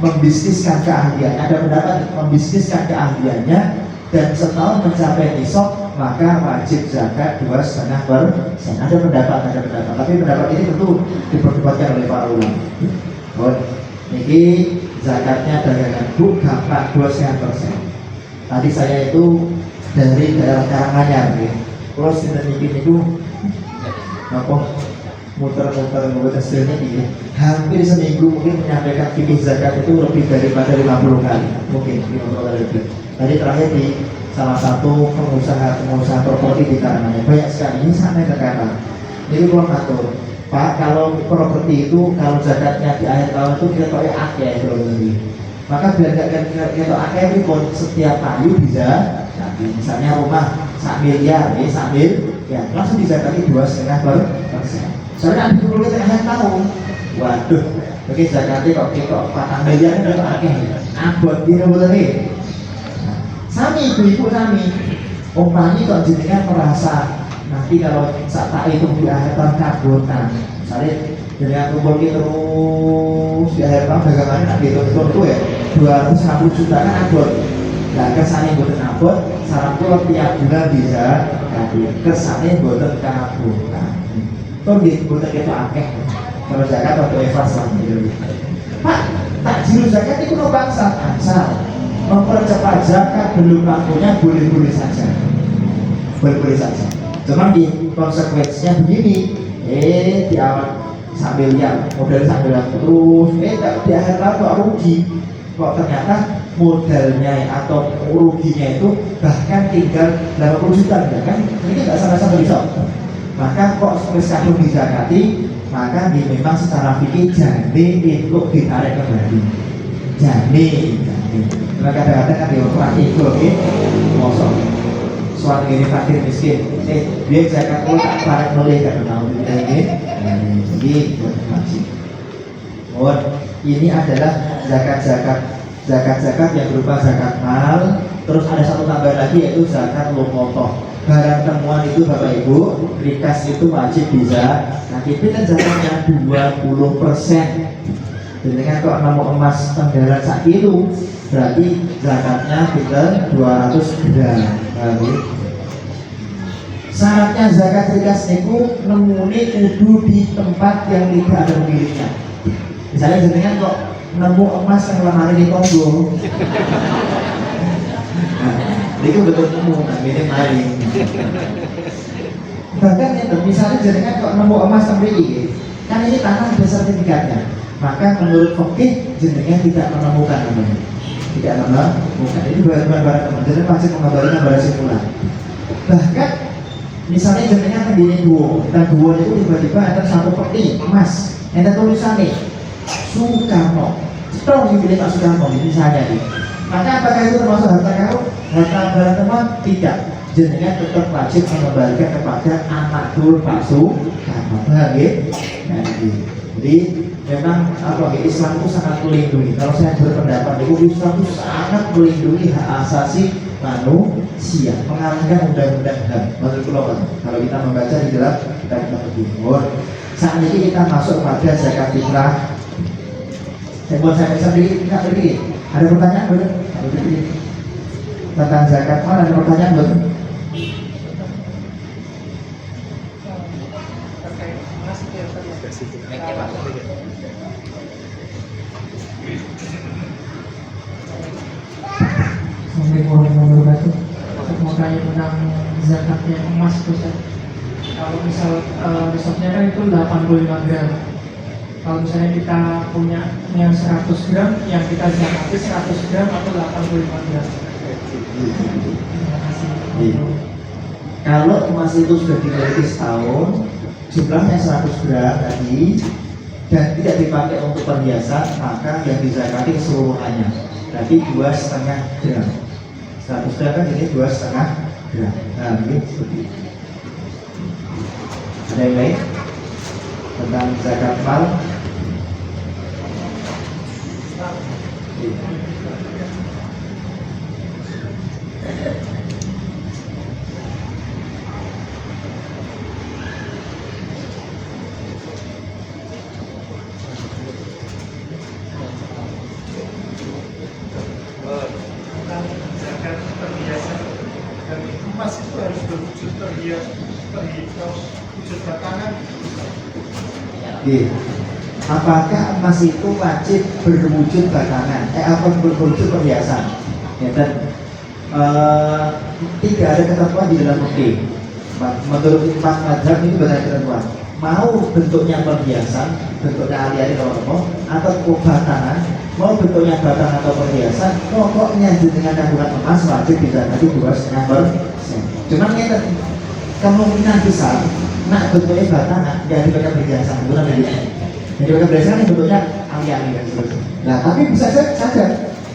membisniskan keahliannya, ada pendapat membisniskan keahliannya dan setahun mencapai nisab maka wajib zakat 2,5%. Ada pendapat, tapi pendapat ini tentu diperdebatkan oleh para ulama. Ini zakatnya dagangan bu gampang 2,5%. Tadi saya itu dari daerah Karanganyar, terus itu apa muter-muter hasilnya ini hampir seminggu mungkin menyampaikan fikih zakat itu lebih daripada 50 kali, mungkin 50 kali lebih. Tadi terakhir di salah satu pengusaha properti di Karanganyar banyak sekali. Ini sampai ke kata ini gua ngatur Pak, kalau properti itu kalau zakatnya di akhir tahun itu kita pakai akeh itu, maka biar gak kita akeh itu setiap kayu bisa. Nah, misalnya rumah 1 miliar, ya langsung dizakati 2,5%. Soalnya ada dulu kita akhir tahun, waduh, oke zakati kok 4 miliar itu akeh, abot dia boleh nih. Sami ibu-ibu sami, umpamanya kok jenengan merasa nanti kalau saat tak itu di akhir tahun kabutan, misalnya jenengan kumpul terus di akhir tahun dagangannya nanti itu ya 250 juta kan abot. Nah kesannya buatan abot, saran tuh tiap bulan bisa kabur. Kesannya buatan kabutan. Tuh di buatan itu akeh. Kalau zakat atau ikhlas lah gitu. Pak, takjil zakat itu no bangsa asal mempercepat zakat belum waktunya boleh-boleh saja. Boleh-boleh saja. Cuman di konsekuensinya begini, di awal sambil yang modal sambil yang terus, di akhir tahun kok rugi. Kok ternyata modalnya atau ruginya itu bahkan tinggal 80 juta ya kan? Ini nggak sama-sama bisa. Maka kok sekarang dizakati, maka memang secara fikih jane itu ditarik kembali. Jane. Maka kadang-kadang kan diukur itu mosok. Suatu ini fakir miskin, dia zakat pun tak tarik boleh kan tahu ini. Jadi wajib. Ini adalah zakat yang berupa zakat mal. Terus ada satu tambahan lagi yaitu zakat lumotoh. Barang temuan itu Bapak Ibu, rikas itu wajib bisa. Nah itu kan zakatnya 20%. Dengan kok nemu emas tenggalan 1 kilo, berarti zakatnya kita 200 gram. Syaratnya zakat rikas itu nemune kudu di tempat yang tidak ada pemiliknya. Misalnya jenengan kok nemu emas yang lemari di Kongo, nah, itu betul nemu, ini maling. Bahkan itu, misalnya jenengan kok nemu emas sendiri, kan ini tanah ada sertifikatnya. Maka menurut fikih jenengan tidak menemukan namanya, tidak menemukan. Ini barang-barang teman-teman pasti mengabarikan barang simpulan. Bahkan misalnya jenengan pendiri duo, dan duo itu tiba-tiba ada satu peti emas, ada tulisannya Soekarno, setelah dipilih Pak Soekarno misalnya nih. Maka apakah itu termasuk harta karun? Harta barang teman? Tidak. Jenengan tetap wajib mengembalikan kepada anak dul Pak Soekarno. Nah, jadi memang Islam itu sangat melindungi. Kalau saya berpendapat Islam itu sangat melindungi hak asasi manusia, mengalahkan undang-undang HAM. Menurut kalau kita membaca di dalam kitab Timur, saat ini kita masuk pada zakat fitrah. Saya buat saya sendiri, tidak berdiri. Ada pertanyaan belum? Tentang zakat mal ada pertanyaan belum? Assalamualaikum warahmatullahi wabarakatuh. Mau tanya tentang zakatnya emas Ustaz. Kalau misal resepnya kan itu 85 gram. Kalau misalnya kita punya yang 100 gram, yang kita zakati 100 gram atau 85 gram. Terima kasih. Kalau emas itu sudah dimiliki setahun, jumlahnya 100 gram tadi dan tidak dipakai untuk perhiasan, maka yang dizakati keseluruhannya. Berarti 2,5 gram. 100 gram kan jadi 2,5 gram. Nah, ini seperti itu. Ada yang lain tentang zakat mal? emas itu harus berwujud terhias, wujud batangan. Oke. Apakah emas itu wajib berwujud batangan? Apa berwujud perhiasan? Ya, dan tidak ada ketentuan di dalam fikih. Menurut empat mazhab itu banyak ketentuan. Mau bentuknya perhiasan, bentuknya alih-alih atau batangan, mau bentuknya batang atau perhiasan, pokoknya dengan kandungan emas wajib didapati 2,5%. Cuman ini kemungkinan besar, nak bentuknya batangan, jadi pakai perhiasan, itu namanya. Jadi pakai perhiasan ini bentuknya alih-alih dan seterusnya. Nah, tapi bisa saja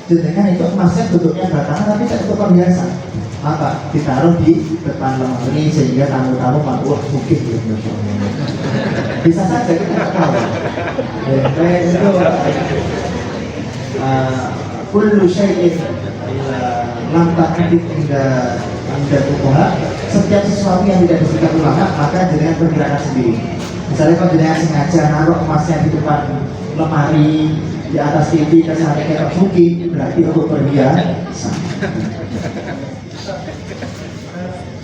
dengan itu emasnya bentuknya batangan, tapi tidak untuk perhiasan. Apa? Ditaruh di depan lemari ini sehingga tamu-tamu wah mungkin ya, bisa saja kita nggak tahu. Dan itu kullu syai'in lam ta'rif inda fuqaha, setiap sesuatu yang tidak disebutkan ulama maka jenengan perkirakan sendiri. Misalnya kalau jenengan sengaja naruh emasnya di depan lemari di atas TV kesannya kayak suki, berarti untuk perhiasan.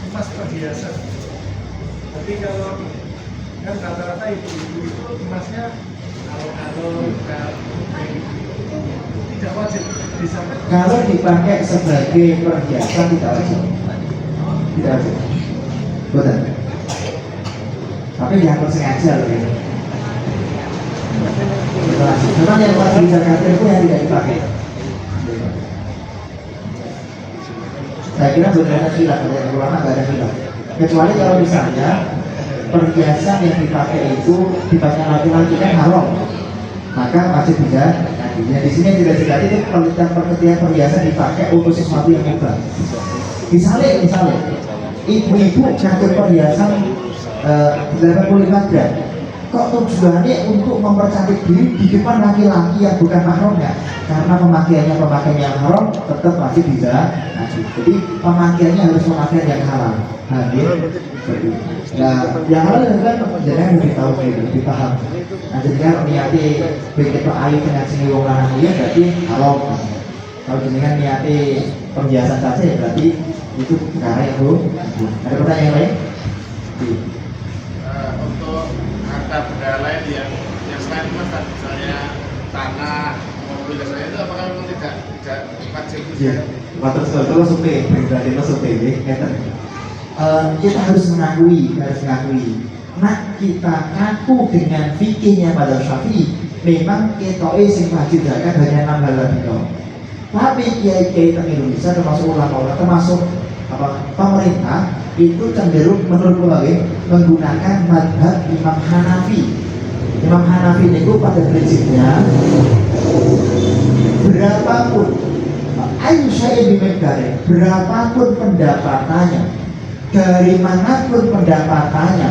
Emas perhiasan. Tapi kalau kan rata-rata itu emasnya kalau tidak wajib disampaikan. Kalau dipakai sebagai perhiasan tidak wajib. Tidak wajib. Betul. Tapi dianggap sengaja loh ini. Memang yang wajib zakatnya itu yang tidak dipakai. Saya kira benar-benar khilaf, dari ulama nggak ada khilaf. Kecuali kalau misalnya perhiasan yang dipakai itu dipakai laki-laki kan haram, maka wajib tidak. Nah, di sini tidak jelas itu pengertian perhiasan dipakai untuk sesuatu yang mubah. Misalnya ibu-ibu catur perhiasan 85 gram. Kok tujuannya untuk mempercantik diri di depan laki-laki yang bukan mahramnya? Karena pemakaiannya yang haram tetap wajib tidak. Jadi pemakaiannya harus pemakaian yang halal. Hadir. Nah, yang halal kan jangan lebih tahu lebih paham. Nah, jadi kan niati begitu ayu dengan sini wong lanang dia berarti halal. Kalau jenengan niati perhiasan saja ya berarti itu perkara yang buruk. Ada pertanyaan lain? Untuk harta benda lain yang selain emas, misalnya tanah, mobil dan lain itu apakah memang tidak wajib? Iya, kalau supaya berarti itu supaya kita harus mengakui. Nah, kita ngaku dengan fikihnya pada Syafi'i, memang kita sing wajib zakat hanya 6 hal itu. Tapi kiai-kiai di Indonesia termasuk ulama-ulama, termasuk pemerintah itu cenderung menurut saya menggunakan madhab Imam Hanafi. Imam Hanafi itu pada prinsipnya berapapun ayu saya dimegare, berapapun pendapatannya, dari manapun pendapatannya,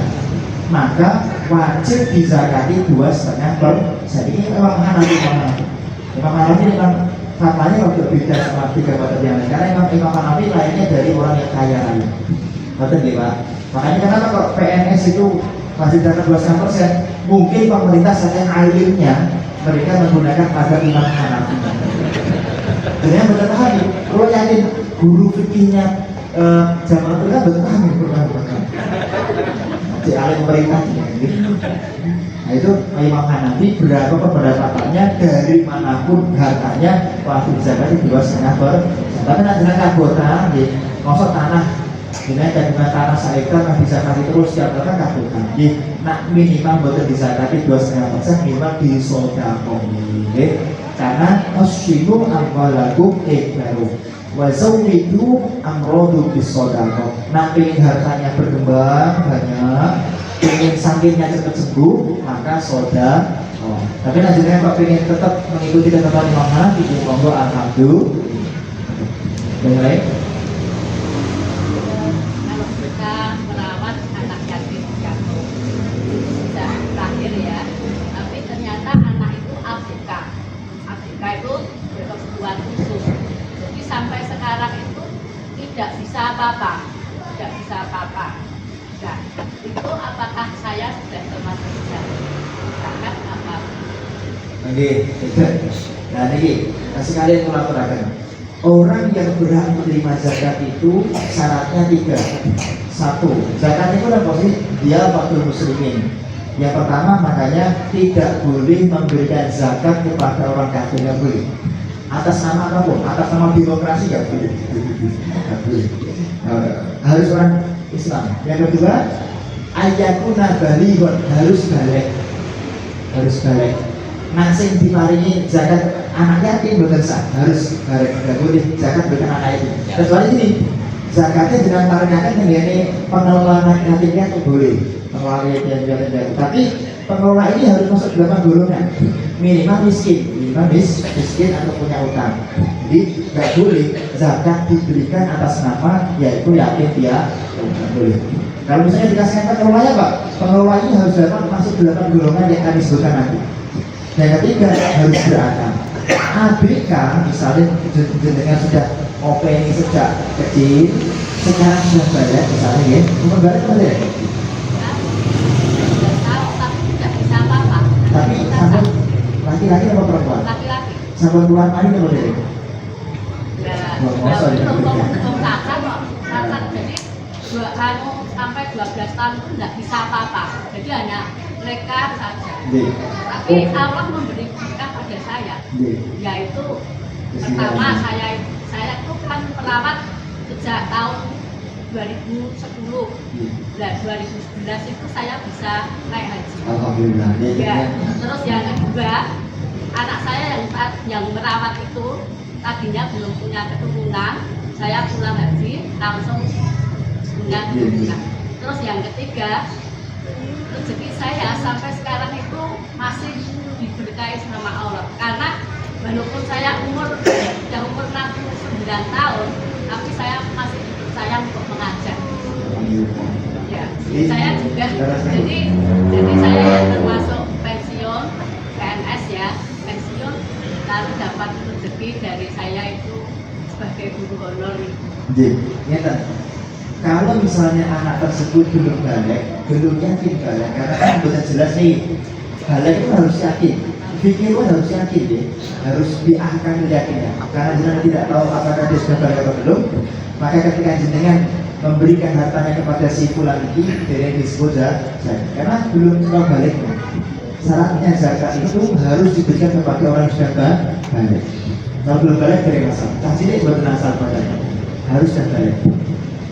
maka wajib dizakati 2,5%. Ini Imam Hanafi. Imam Hanafi memang fatwanya waktu beda sama 3 madhab yang lain, karena Imam Hanafi lainnya dari orang yang kaya raya. Betul ya Pak? Makanya kenapa kalau PNS itu masih zakat 2,5%, mungkin pemerintah saking alimnya mereka menggunakan mazhab Imam Hanafi. Jadi yang betul paham, kalau yakin guru fikihnya zaman itu kan betul paham ya, si alim pemerintah gitu. Nah itu Imam Hanafi berapa pendapatannya dari manapun hartanya wajib zakat 2,5%. Tapi nanti kabota, maksud tanah ini kandungan tanah seekor kan bisa kasih terus setiap tahun kabutkan. Nah minimal betul disakati 2,5% minimal disodakoni. Karena asyidu amwalakum ikbaru wazawidu amrodu bisodakoh. Nah ingin hartanya berkembang banyak, ingin sakitnya cepat sembuh, maka soda. Tapi nantinya Pak ingin tetap mengikuti ketentuan Imam Hanafi, monggo alhamdulillah. Yang lain? Tidak bisa apa-apa. Nah, itu apakah saya sudah termasuk zakat apa? Oke, nah ini sekalian melaporkan. orang yang berhak menerima zakat itu syaratnya 3. 1, zakat itu kan posisi dia waktu muslimin. Yang pertama makanya tidak boleh memberikan zakat kepada orang kafir, nggak boleh. Atas nama apapun, atas nama birokrasi nggak boleh. Nggak boleh. Harus orang Islam. Yang kedua, ayakuna balighon, harus balik. Harus balik. Masing diparingi zakat anak yatim betul sah, harus balik. Nggak boleh zakat bukan anak yatim. Kecuali ini zakatnya dengan paringakan yang ini pengelola anak yatimnya itu boleh. Pengelola yatim. Tapi pengelola ini harus masuk dalam golongan minimal miskin, miskin atau punya utang. Jadi nggak boleh zakat diberikan atas nama yaitu yatim dia, nggak boleh. Kalau misalnya dikasihkan pengelolanya Pak, pengelola ini harus dapat masuk dalam golongan yang kami sebutkan nanti. Yang ketiga harus berakal. ABK misalnya jenengan sudah OPNI sejak kecil, sekarang sudah balik misalnya ya, umur balik boleh. Tapi tidak bisa apa-apa. Tapi sampun laki-laki atau perempuan? Laki-laki. Sampun keluar mani atau boleh? Jadi sampai 12 tahun itu tidak bisa apa-apa. Jadi hanya mereka saja. Tapi Allah memberi berkah pada saya, yaitu pertama saya itu kan perawat sejak tahun 2010. Nah, 2011 itu saya bisa naik haji. Alhamdulillah. Ya. Terus yang kedua, anak saya yang merawat itu tadinya belum punya keturunan, saya pulang haji langsung punya keturunan. Terus yang ketiga, rezeki saya sampai sekarang itu masih diberkahi sama Allah, karena walaupun saya sudah umur 69 tahun, tapi saya masih dipercaya untuk mengajar. Ya, saya juga jadi saya yang termasuk pensiun PNS ya, pensiun lalu dapat rezeki dari saya itu sebagai guru honor. Kalau misalnya anak tersebut belum balik, belum yakin balik, karena kan sudah jelas nih, balik itu harus yakin, pikir pun harus yakin deh, harus diangkat yakinnya. Karena jenengan tidak tahu apakah dia sudah balik atau belum, maka ketika jenengan memberikan hartanya kepada si fulan ini, dari disebut zakat, karena belum tahu baliknya. Syaratnya zakat itu harus diberikan kepada orang yang sudah balik. Kalau belum balik dari masalah, tasjid buat nasal padanya, harus sudah balik.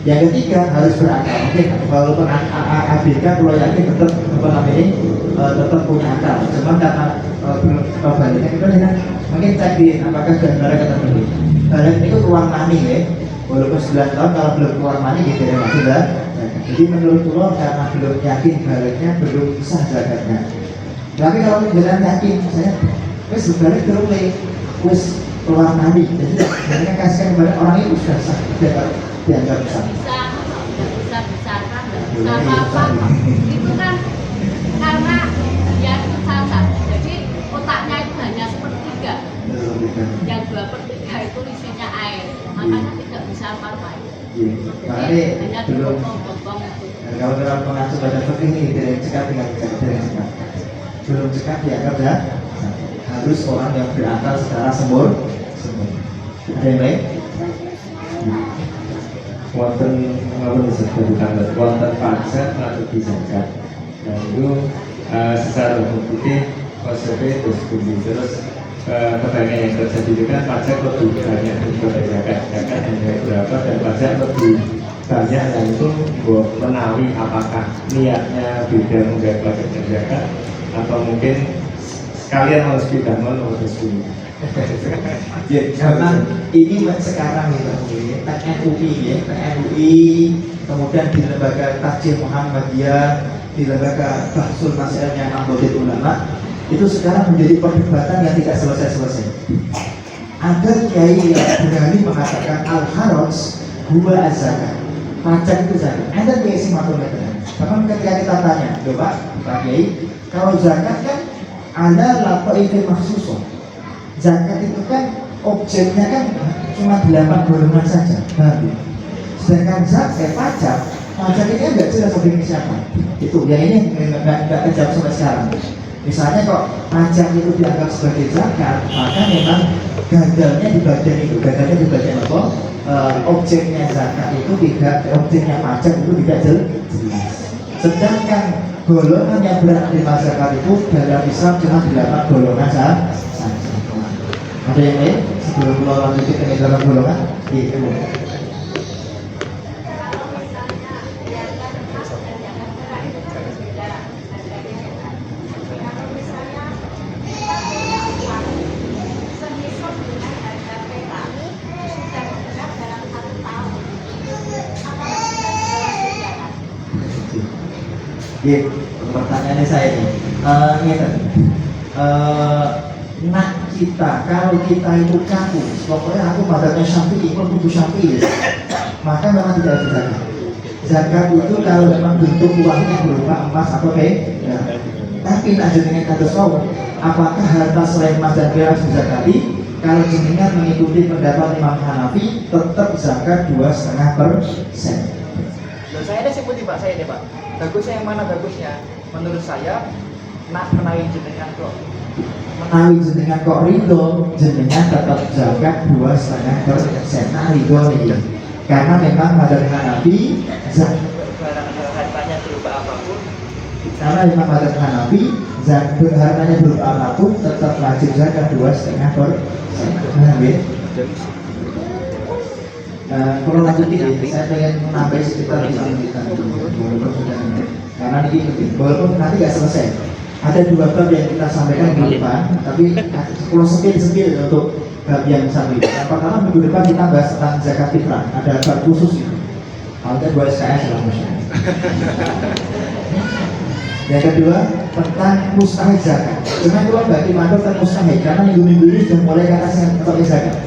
Yang ketiga harus berakal. Oke, walaupun ABK kalau yakin tetap tetap punya akal. Cuma karena belum baliknya itu mungkin cek di apakah sudah balik atau belum. Balik itu keluar mani ya. Walaupun 9 tahun kalau belum keluar mani gitu ya sudah. Jadi menurut Allah karena belum yakin baliknya belum sah zakatnya. Tapi kalau jangan yakin, saya wes balik terus wes keluar mani. Jadi mereka kasihkan kepada orang itu sudah sah. Dianggap bisa bicara, nggak bisa apa-apa. Itu kan karena dia itu cacat, jadi otaknya itu hanya sepertiga. Yang 2/3 itu isinya air, makanya tidak bisa apa-apa. Jadi hanya dibobong-bobong itu. Kalau dalam mengacu pada fikih ini tidak cekap dengan cekap, belum cekap dianggap ya harus orang yang berakal secara sempurna. Ada yang lain? Wonten ngawur disebut tanggal wonten pajak atau zakat. Nah itu secara hukum putih konsepnya terus kebanyakan yang terjadi itu kan pajak lebih banyak daripada zakat. Zakat hanya berapa dan pajak lebih banyak, dan itu menawi apakah niatnya beda menggait pajak dan zakat atau mungkin sekalian harus pidana harus dulu. Ya, karena ini sekarang ya, TNUI ya, TNUI, kemudian di lembaga Tajir Muhammadiyah, di lembaga Bahsul Masyarakat Nahdlatul Ulama, itu sekarang menjadi perdebatan yang tidak selesai-selesai. Ada kiai yang berani mengatakan al-haraj huwa az-zakat, pajak itu zakat. Ada kiai simatometer. Bahkan ketika kita tanya, coba Pak Kiai, kalau zakat kan ada lafaifil maksusoh. Zakat itu kan objeknya kan cuma 8 golongan saja. Sedangkan zakat pajak ini enggak jelas objeknya siapa. Itu yang ini enggak terjawab sampai sekarang. Misalnya kok pajak itu dianggap sebagai zakat, maka memang gagalnya di bagian itu, gagalnya di bagian apa? Objeknya zakat itu tidak, objeknya pajak itu tidak jelas. Sedangkan golongan yang berat menerima zakat itu dalam Islam cuma 8 golongan saja. Ada yang lain? Sebelum pulau lanjut ke dalam golongan? Iya. Ya, pertanyaannya saya ini, nak kita, kalau kita itu kaku, pokoknya aku madhabnya Syafi'i, aku butuh Syafi'i, maka memang tidak ada zakat. Zakat itu kalau memang bentuk uangnya berupa emas atau perak. Ya. Tapi ada dengan kata soal, apakah harta selain emas dan perak dizakati? Kalau jenengan mengikuti pendapat Imam Hanafi, tetap zakat 2,5%. Loh, saya ada sebutin Pak, saya deh Pak. Bagusnya yang mana bagusnya? Menurut saya, nak menawi jenengan kok. Menawi jenengan kok ridho, jenengan tetap zakat 2,5%. Nah ridho nih, karena memang madhab Hanafi zakat. Barang hartanya berupa apapun. Karena memang madhab Hanafi zakat hartanya berupa apapun tetap wajib zakat 2,5%. Nah, ya. Kalau lanjut ini, saya pengen menambah sekitar 5 menitan karena ini walaupun nanti nggak selesai. Ada 2 bab yang kita sampaikan minggu depan, tapi kalau sepil untuk bab yang satu ini. Yang pertama minggu depan kita bahas tentang zakat fitrah, ada bab khusus itu. Ada 2 SKS dalam masyarakat. Yang kedua tentang mustahil zakat. Cuma itu bagi mantul tentang mustahil karena minggu-minggu ini sudah mulai kata saya untuk zakat.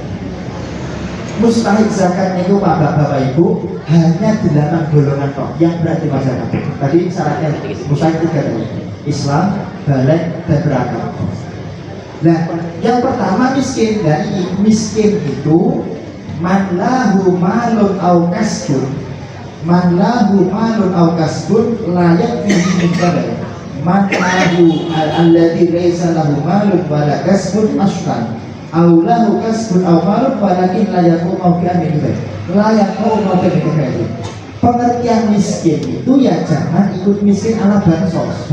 Mustahil zakat itu Bapak Ibu hanya 8 golongan toh yang berarti masyarakat. Tadi syaratnya mustahil 3 tadi. Islam, balik, dan berakal. Nah, yang pertama miskin. Dari miskin itu man lahu malun au kasbun. Man lahu malun au kasbun layak fihi min man lahu alladhi laysa lahu malun wala kasbun aslan. Aulahu kasbun aw malun walakin la yaqumu bi amrihi. La yaqumu bi amrihi. Pengertian miskin itu ya jangan ikut miskin ala bansos.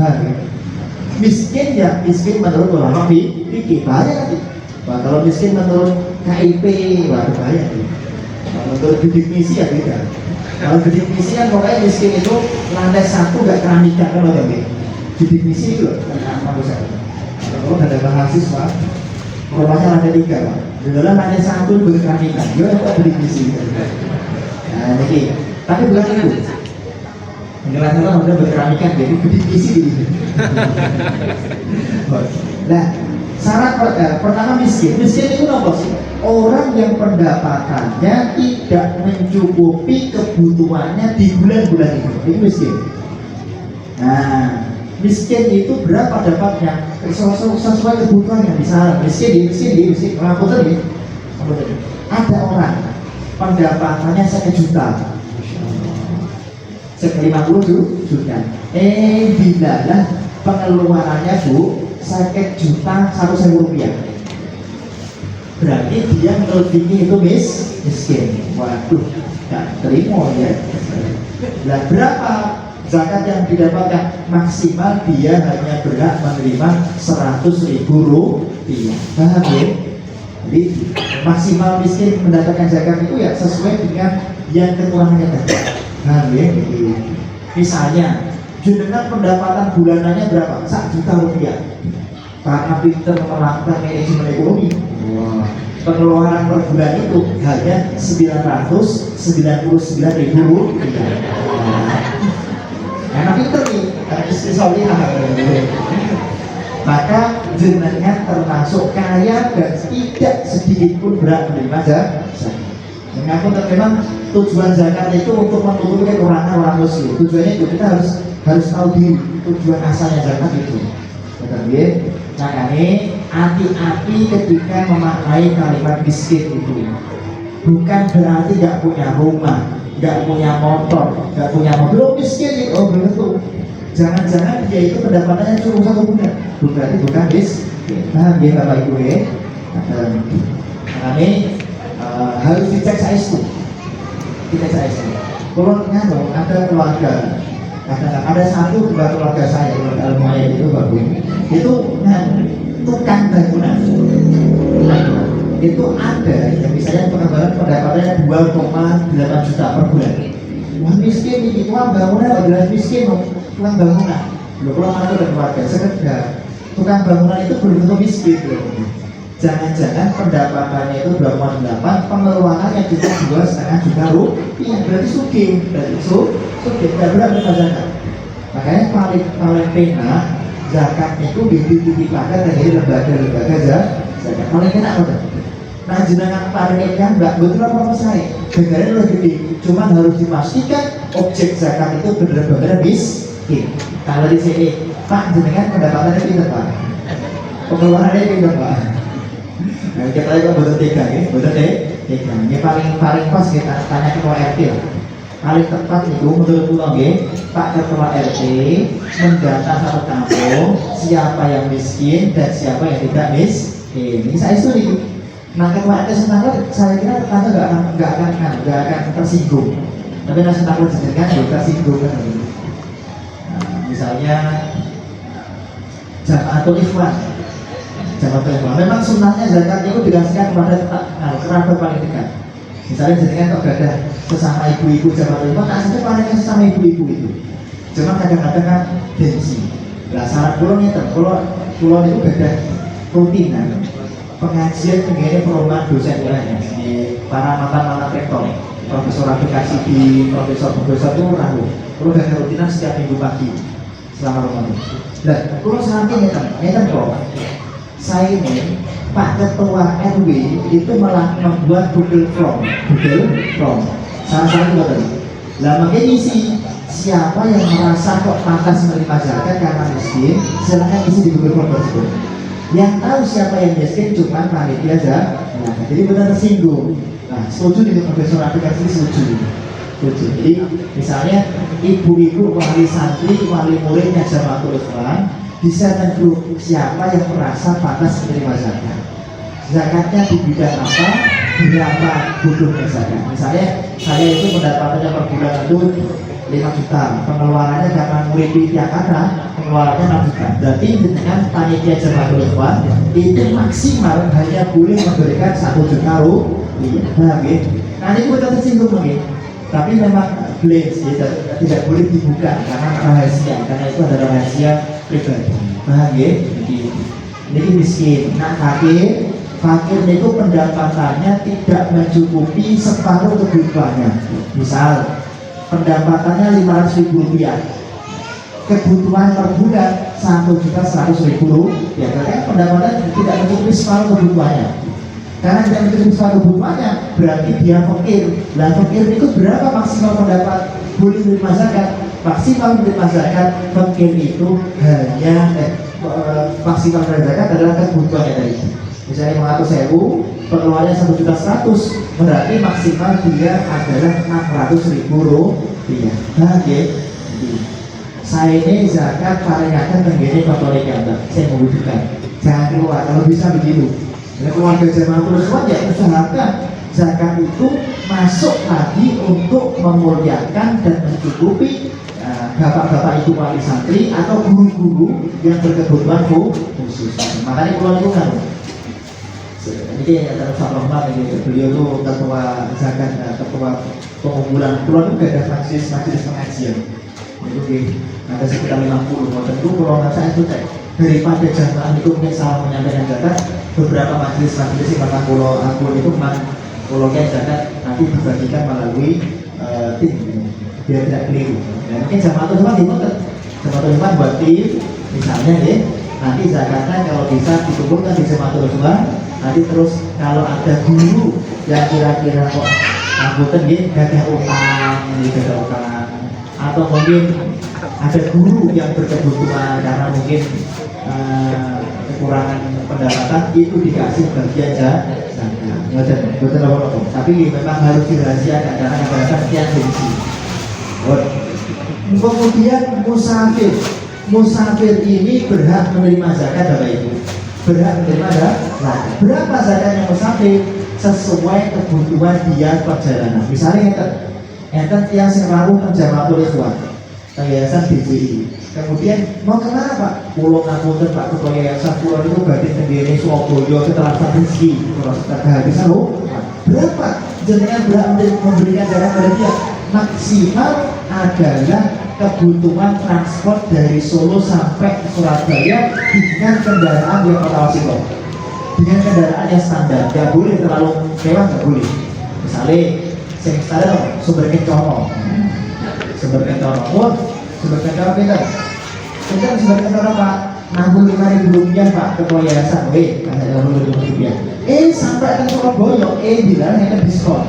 Miskin ya miskin menurut ulama fikih bahaya nanti. Kalau miskin menurut KIP baru bahaya. Menurut bidik misi ya beda. Kalau bidik misi kan pokoknya miskin itu lantai 1 gak keramikan kan loh ya. Bidik misi itu loh, manusia. Kalau ada mahasiswa rumahnya lantai 3 Pak. Di dalam lantai 1 berkeramikan. Yo kok bidik misi. Nah ini. Tapi bukan itu. Ini rata-rata udah berkeramikan jadi bidik misi gitu. Nah, syarat pertama miskin. Miskin itu apa sih? Orang yang pendapatannya tidak mencukupi kebutuhannya di bulan-bulan itu. Itu miskin. Nah, miskin itu berapa dapatnya? Sesuai kebutuhannya. Misalnya miskin. Ada orang pendapatannya 1 juta. 50 juta. Bilalah pengeluarannya Bu 1 juta 1.000 rupiah. Berarti dia melebihi itu miskin. Waduh, gak terima ya. Nah, berapa zakat yang didapatkan? Maksimal dia hanya berhak menerima 100.000 rupiah. Paham ya? Jadi maksimal miskin mendapatkan zakat itu ya sesuai dengan yang kekurangannya tadi. Nah, ya, misalnya jenengan pendapatan bulanannya berapa? 1 juta rupiah. Karena pinter menerapkan manajemen ekonomi. Pengeluaran per bulan itu hanya 999.000 rupiah. Enak pinter nih, karena istri solihah. Maka jenengan termasuk kaya dan tidak sedikit pun berat menerima zakat. Mengaku memang tujuan zakat itu untuk menutupi kekurangan orang muslim. Tujuannya itu kita harus tahu diri tujuan asalnya zakat itu. Betul. Makanya hati-hati ketika memaknai kalimat miskin itu. Bukan berarti gak punya rumah, gak punya motor, gak punya mobil. Oh, miskin itu, oh belum tentu. Jangan-jangan dia itu pendapatannya cukup 1 bulan, berarti bukan miskin. Nah, dia Bapak Ibu ya. Nah, ini harus dicek saestu. Kita saestu. Kalau ada keluarga, ada 1-2 keluarga saya, keluarga Almuayat itu Bapak Ibu, itu tukang bangunan. Itu ada yang misalnya pengembangan pendapatannya 2,8 juta per bulan. Wah miskin ini, tukang bangunan adalah miskin, tukang bangunan. Kalau ada keluarga sekedar tukang bangunan itu belum tentu miskin. Jangan-jangan pendapatannya itu 2,8, pengeluarannya juga 2,5 juta rupiah, berarti sugih, tidak benar zakat. Makanya paling pena zakat itu dititipkan dari lembaga-lembaga zakat. Paling enak betul. Nah jenengan paling kan betul apa saya? Dengarnya lebih gede, cuma harus dipastikan objek zakat itu benar-benar miskin. Kalau di sini Pak jenengan pendapatannya pinter Pak, pengeluarannya pinter Pak. Nah, kita lihat betul tiga ya, betul deh. Ini paling pas kita tanya ketua RT lah. Paling tepat itu menurut pulang ya, Pak Ketua RT mendata satu kampung siapa yang miskin dan siapa yang tidak miskin. Ini saya studi. Nah ketua RT sebenarnya saya kira tetangga nggak akan tersinggung. Tapi nasi takut jenengan ya tersinggung kan. Nah, misalnya Jamaatul Ikhwan. Memang sunnahnya zakat itu dikasihkan kepada kerabat paling dekat. Misalnya jenengan kok gak ada sesama ibu-ibu Jamaatul Ikhwan, aslinya palingnya sesama ibu-ibu itu. Cuma kadang-kadang kan gengsi. Lah syarat pulau itu gak ada rutinan pengajian mengenai perubahan dosen lainnya. Para mantan rektor, profesor aplikasi di profesor itu rahu. Pulau gak ada rutinan setiap minggu pagi selama Ramadan. Nah, pulau saking nyetan kok. Saya ini Pak Ketua RW itu malah membuat Google Form. Salah satu tadi. Lah makanya isi siapa yang merasa kok pantas menerima zakat karena miskin, silakan isi di Google Form tersebut. Yang tahu siapa yang miskin cuma panitia aja. Nah, jadi benar tersinggung. Nah, setuju dengan profesor aplikasi setuju. Jadi misalnya ibu-ibu wali santri, wali muridnya Jamaatul Ikhwan bisa tentu siapa yang merasa pantas menerima zakat. Zakatnya di bidang apa, berapa butuhnya zakat. Misalnya saya itu pendapatannya per bulan itu 5 juta, pengeluarannya karena murid tiap anak pengeluarannya 6 juta. Berarti dengan panitia Jamaatul Ikhwan itu maksimal hanya boleh memberikan 1 juta rupiah. Nah ini kita tersinggung lagi. Tapi memang tidak boleh dibuka karena rahasia, karena itu adalah rahasia pribadi. Paham ya? Jadi miskin, nah fakir itu pendapatannya tidak mencukupi separuh kebutuhannya. Misal pendapatannya 500.000 rupiah, kebutuhan per bulan 1.100.000 rupiah. Karena pendapatan tidak mencukupi separuh kebutuhannya. Karena tidak mencukupi separuh kebutuhannya, berarti dia fakir. Lah fakir itu berapa maksimal pendapat boleh menerima zakat? Maksimal menerima zakat fakir itu hanya maksimal menerima zakat adalah kebutuhannya tadi. Misalnya 500.000, pengeluarannya 1.100.000, berarti maksimal dia adalah 600.000 rupiah. Nah, ya. Saya ini zakat paling akan menggini kontroli gambar. Saya membutuhkan. Jangan keluar kalau bisa begitu. Dan keluarga Jamaatul Ikhwan ya usahakan zakat itu masuk lagi untuk memuliakan dan mencukupi bapak-bapak ibu wali santri atau guru-guru yang berkebutuhan khusus. Makanya keluar itu kan ini adalah Rahmat ini beliau itu ketua zakat, ketua pengumpulan keluar itu ada majelis pengajian. Itu ada sekitar 50. Tentu kalau nggak saya itu daripada jamaah itu mungkin salah menyampaikan zakat, beberapa majelis yang kata pulau itu pulau zakat nanti dibagikan melalui tim biar tidak keliru. Dan mungkin Jamaatul Ikhwan buat tim misalnya ya, nanti zakatnya kalau bisa dikumpulkan di Jamaatul Ikhwan. Nanti terus kalau ada guru yang kira-kira kok anggota dia gagal utang, atau mungkin ada guru yang berkebutuhan karena mungkin kekurangan pendapatan, itu dikasih bagian zakat. Tapi memang harus dirahasiakan karena kadang-kadang sekian gengsi. Kemudian musafir ini berhak menerima zakat Bapak Ibu. Berhak menerima zakat. Berapa zakatnya musafir? Sesuai kebutuhan dia perjalanan. Misalnya enten yang serawuh Jamatul Ikhwan, Yayasan BJI. Kemudian mau kemana Pak? Pulau ngapunten Pak Ketua Yayasan Pulau itu badhe tenggene Surabaya setelah rezeki terus kehabisan berapa? Jenengan berhak memberikan zakat pada dia. Maksimal adalah kebutuhan transport dari Solo sampai Surabaya dengan kendaraan yang otomatis, dengan kendaraan yang standar. Gak boleh terlalu mewah, gak boleh. Misalnya saya standar sumber kencono kita sumber kencono Pak 65.000 rupiah Pak Ketua Yayasan ada 65.000 rupiah sampai ke Surabaya bilang ada diskon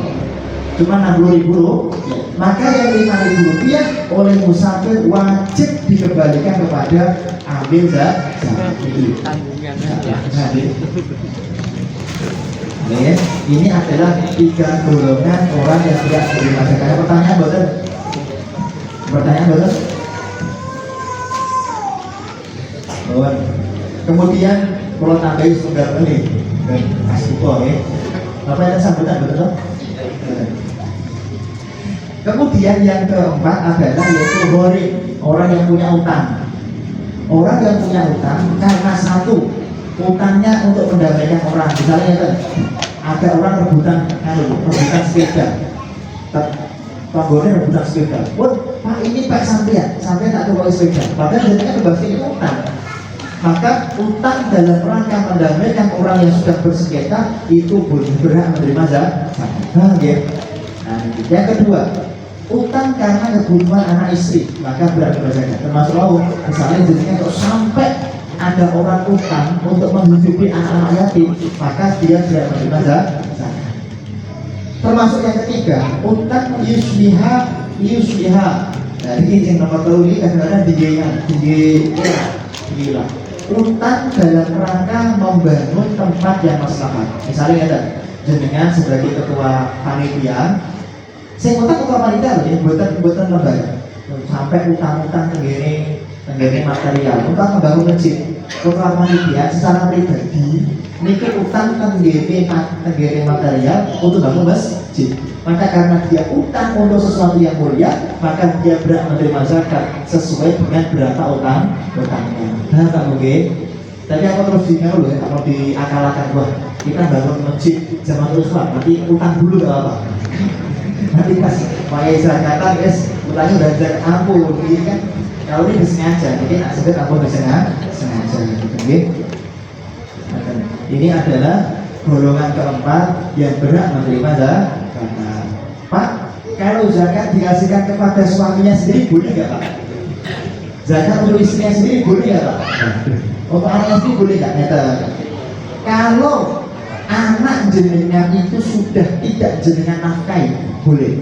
cuma 60.000 rupiah. Maka yang 5.000 rupiah oleh musafir wajib dikembalikan kepada amil zakat. Ini adalah 3 golongan orang yang tidak menerima zakat. Pertanyaan betul? Kemudian kalau tambahin sumber beli asbuko apa yang sambutan betul? Kemudian yang keempat adalah yaitu gharib, orang yang punya utang. Orang yang punya utang karena satu, utangnya untuk mendamaikan orang. Misalnya ada orang rebutan sepeda. Panggolnya rebutan sepeda. Pak ini Pak sampean tak tukar sepeda. Padahal jadinya kebas ini utang. Maka utang dalam rangka mendamaikan orang yang sudah bersengketa itu berhak menerima zakat. Yang kedua, utang karena kebutuhan anak istri maka berhak menerima zakat. Termasuk misalnya jadinya kalau sampai ada orang utang untuk menghidupi anak-anak yatim maka dia berhak menerima zakat. Termasuk yang ketiga, utang yusliha. Jadi yang nomor 3 ini kadang-kadang gila. Utang dalam rangka membangun tempat yang maslahat. Misalnya ada jenengan sebagai ketua panitia, saya utang ketua panitia loh ya, buatan lembaga. Sampai utang-utang tenggene material, utang membangun masjid. Ketua panitia secara pribadi niki utang tenggene material untuk bangun masjid. Maka karena dia utang untuk sesuatu yang mulia, maka dia berhak menerima zakat sesuai dengan berapa utangnya. Nah, tak mungkin. Tapi aku terus dulu ya, kalau diakal-akal kita bangun masjid zaman Islam, nanti utang dulu gak apa-apa. Nanti pas pakai zakatan, utangnya udah zakat ampun, gitu kan? Kalau ini disengaja, jadi nak sebut aku sengaja, gitu. Ini adalah golongan keempat yang berhak menerima zakat. Pak, kalau zakat dikasihkan kepada suaminya sendiri boleh nggak Pak? Zakat untuk istrinya sendiri boleh nggak Pak? Untuk anaknya sendiri boleh nggak? Kalau anak jenengan itu sudah tidak jenengan nafkahi, boleh.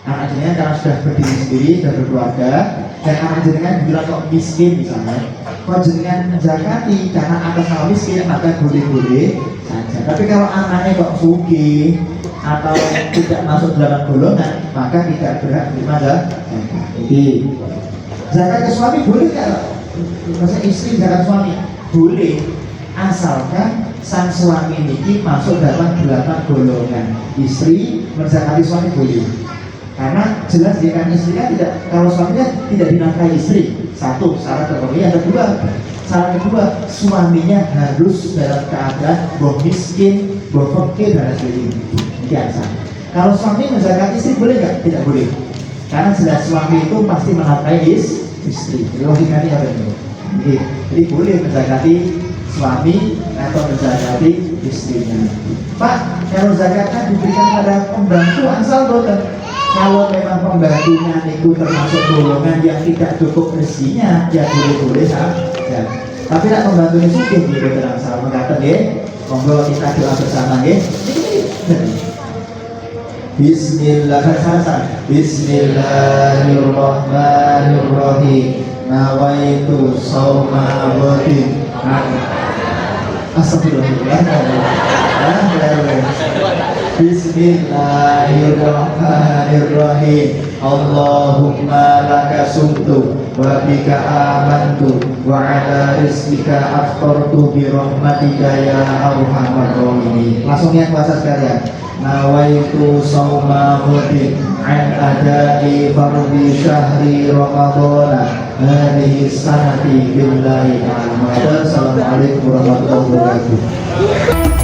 Anak jenengan kalau sudah berdiri sendiri, sudah berkeluarga, dan anak jenengan bilang kok miskin misalnya, kalau jenengan zakati karena atas nama miskin maka boleh-boleh saja. Tapi kalau anaknya kok sugih atau tidak masuk dalam golongan maka tidak berhak menerima zakat. Jadi zakat ke suami boleh nggak? Masa istri zakat suami boleh, asalkan sang suami ini masuk dalam 8 golongan. Istri menzakati suami boleh, karena jelas jika istrinya tidak, kalau suaminya tidak dinafkahi istri, satu syarat terpenuhi. Yang kedua, suaminya harus dalam keadaan boh miskin, boh fakir dan sebagainya. Biasa. Kalau suami menzakati istri boleh nggak? Tidak boleh. Karena jelas suami itu pasti menafkahi istri. Logikanya apa itu? Jadi boleh menzakati suami atau menzakati istrinya. Pak, kalau zakatnya diberikan pada pembantu asal boten. Kalau memang pembantunya itu termasuk golongan yang tidak cukup rezekinya, ya boleh-boleh saja. Tapi nak pembantunya sugih gitu terang salah mengatakan ya, monggo kita doa bersama ya. Bismillahirrahmanirrahim. Nawaitu shauma ghadin. Astagfirullah. Bismillahirrahmanirrahim. Allahumma laka sumtu wa bika amantu wa ala rizqika aftartu bi rahmatika ya arhamar rahimin. Langsung niat puasa sekalian. Nawaitu shauma ghadin an adai fardhi syahri ramadhana hadhihi sanati billahi ta'ala. Assalamualaikum warahmatullahi wabarakatuh.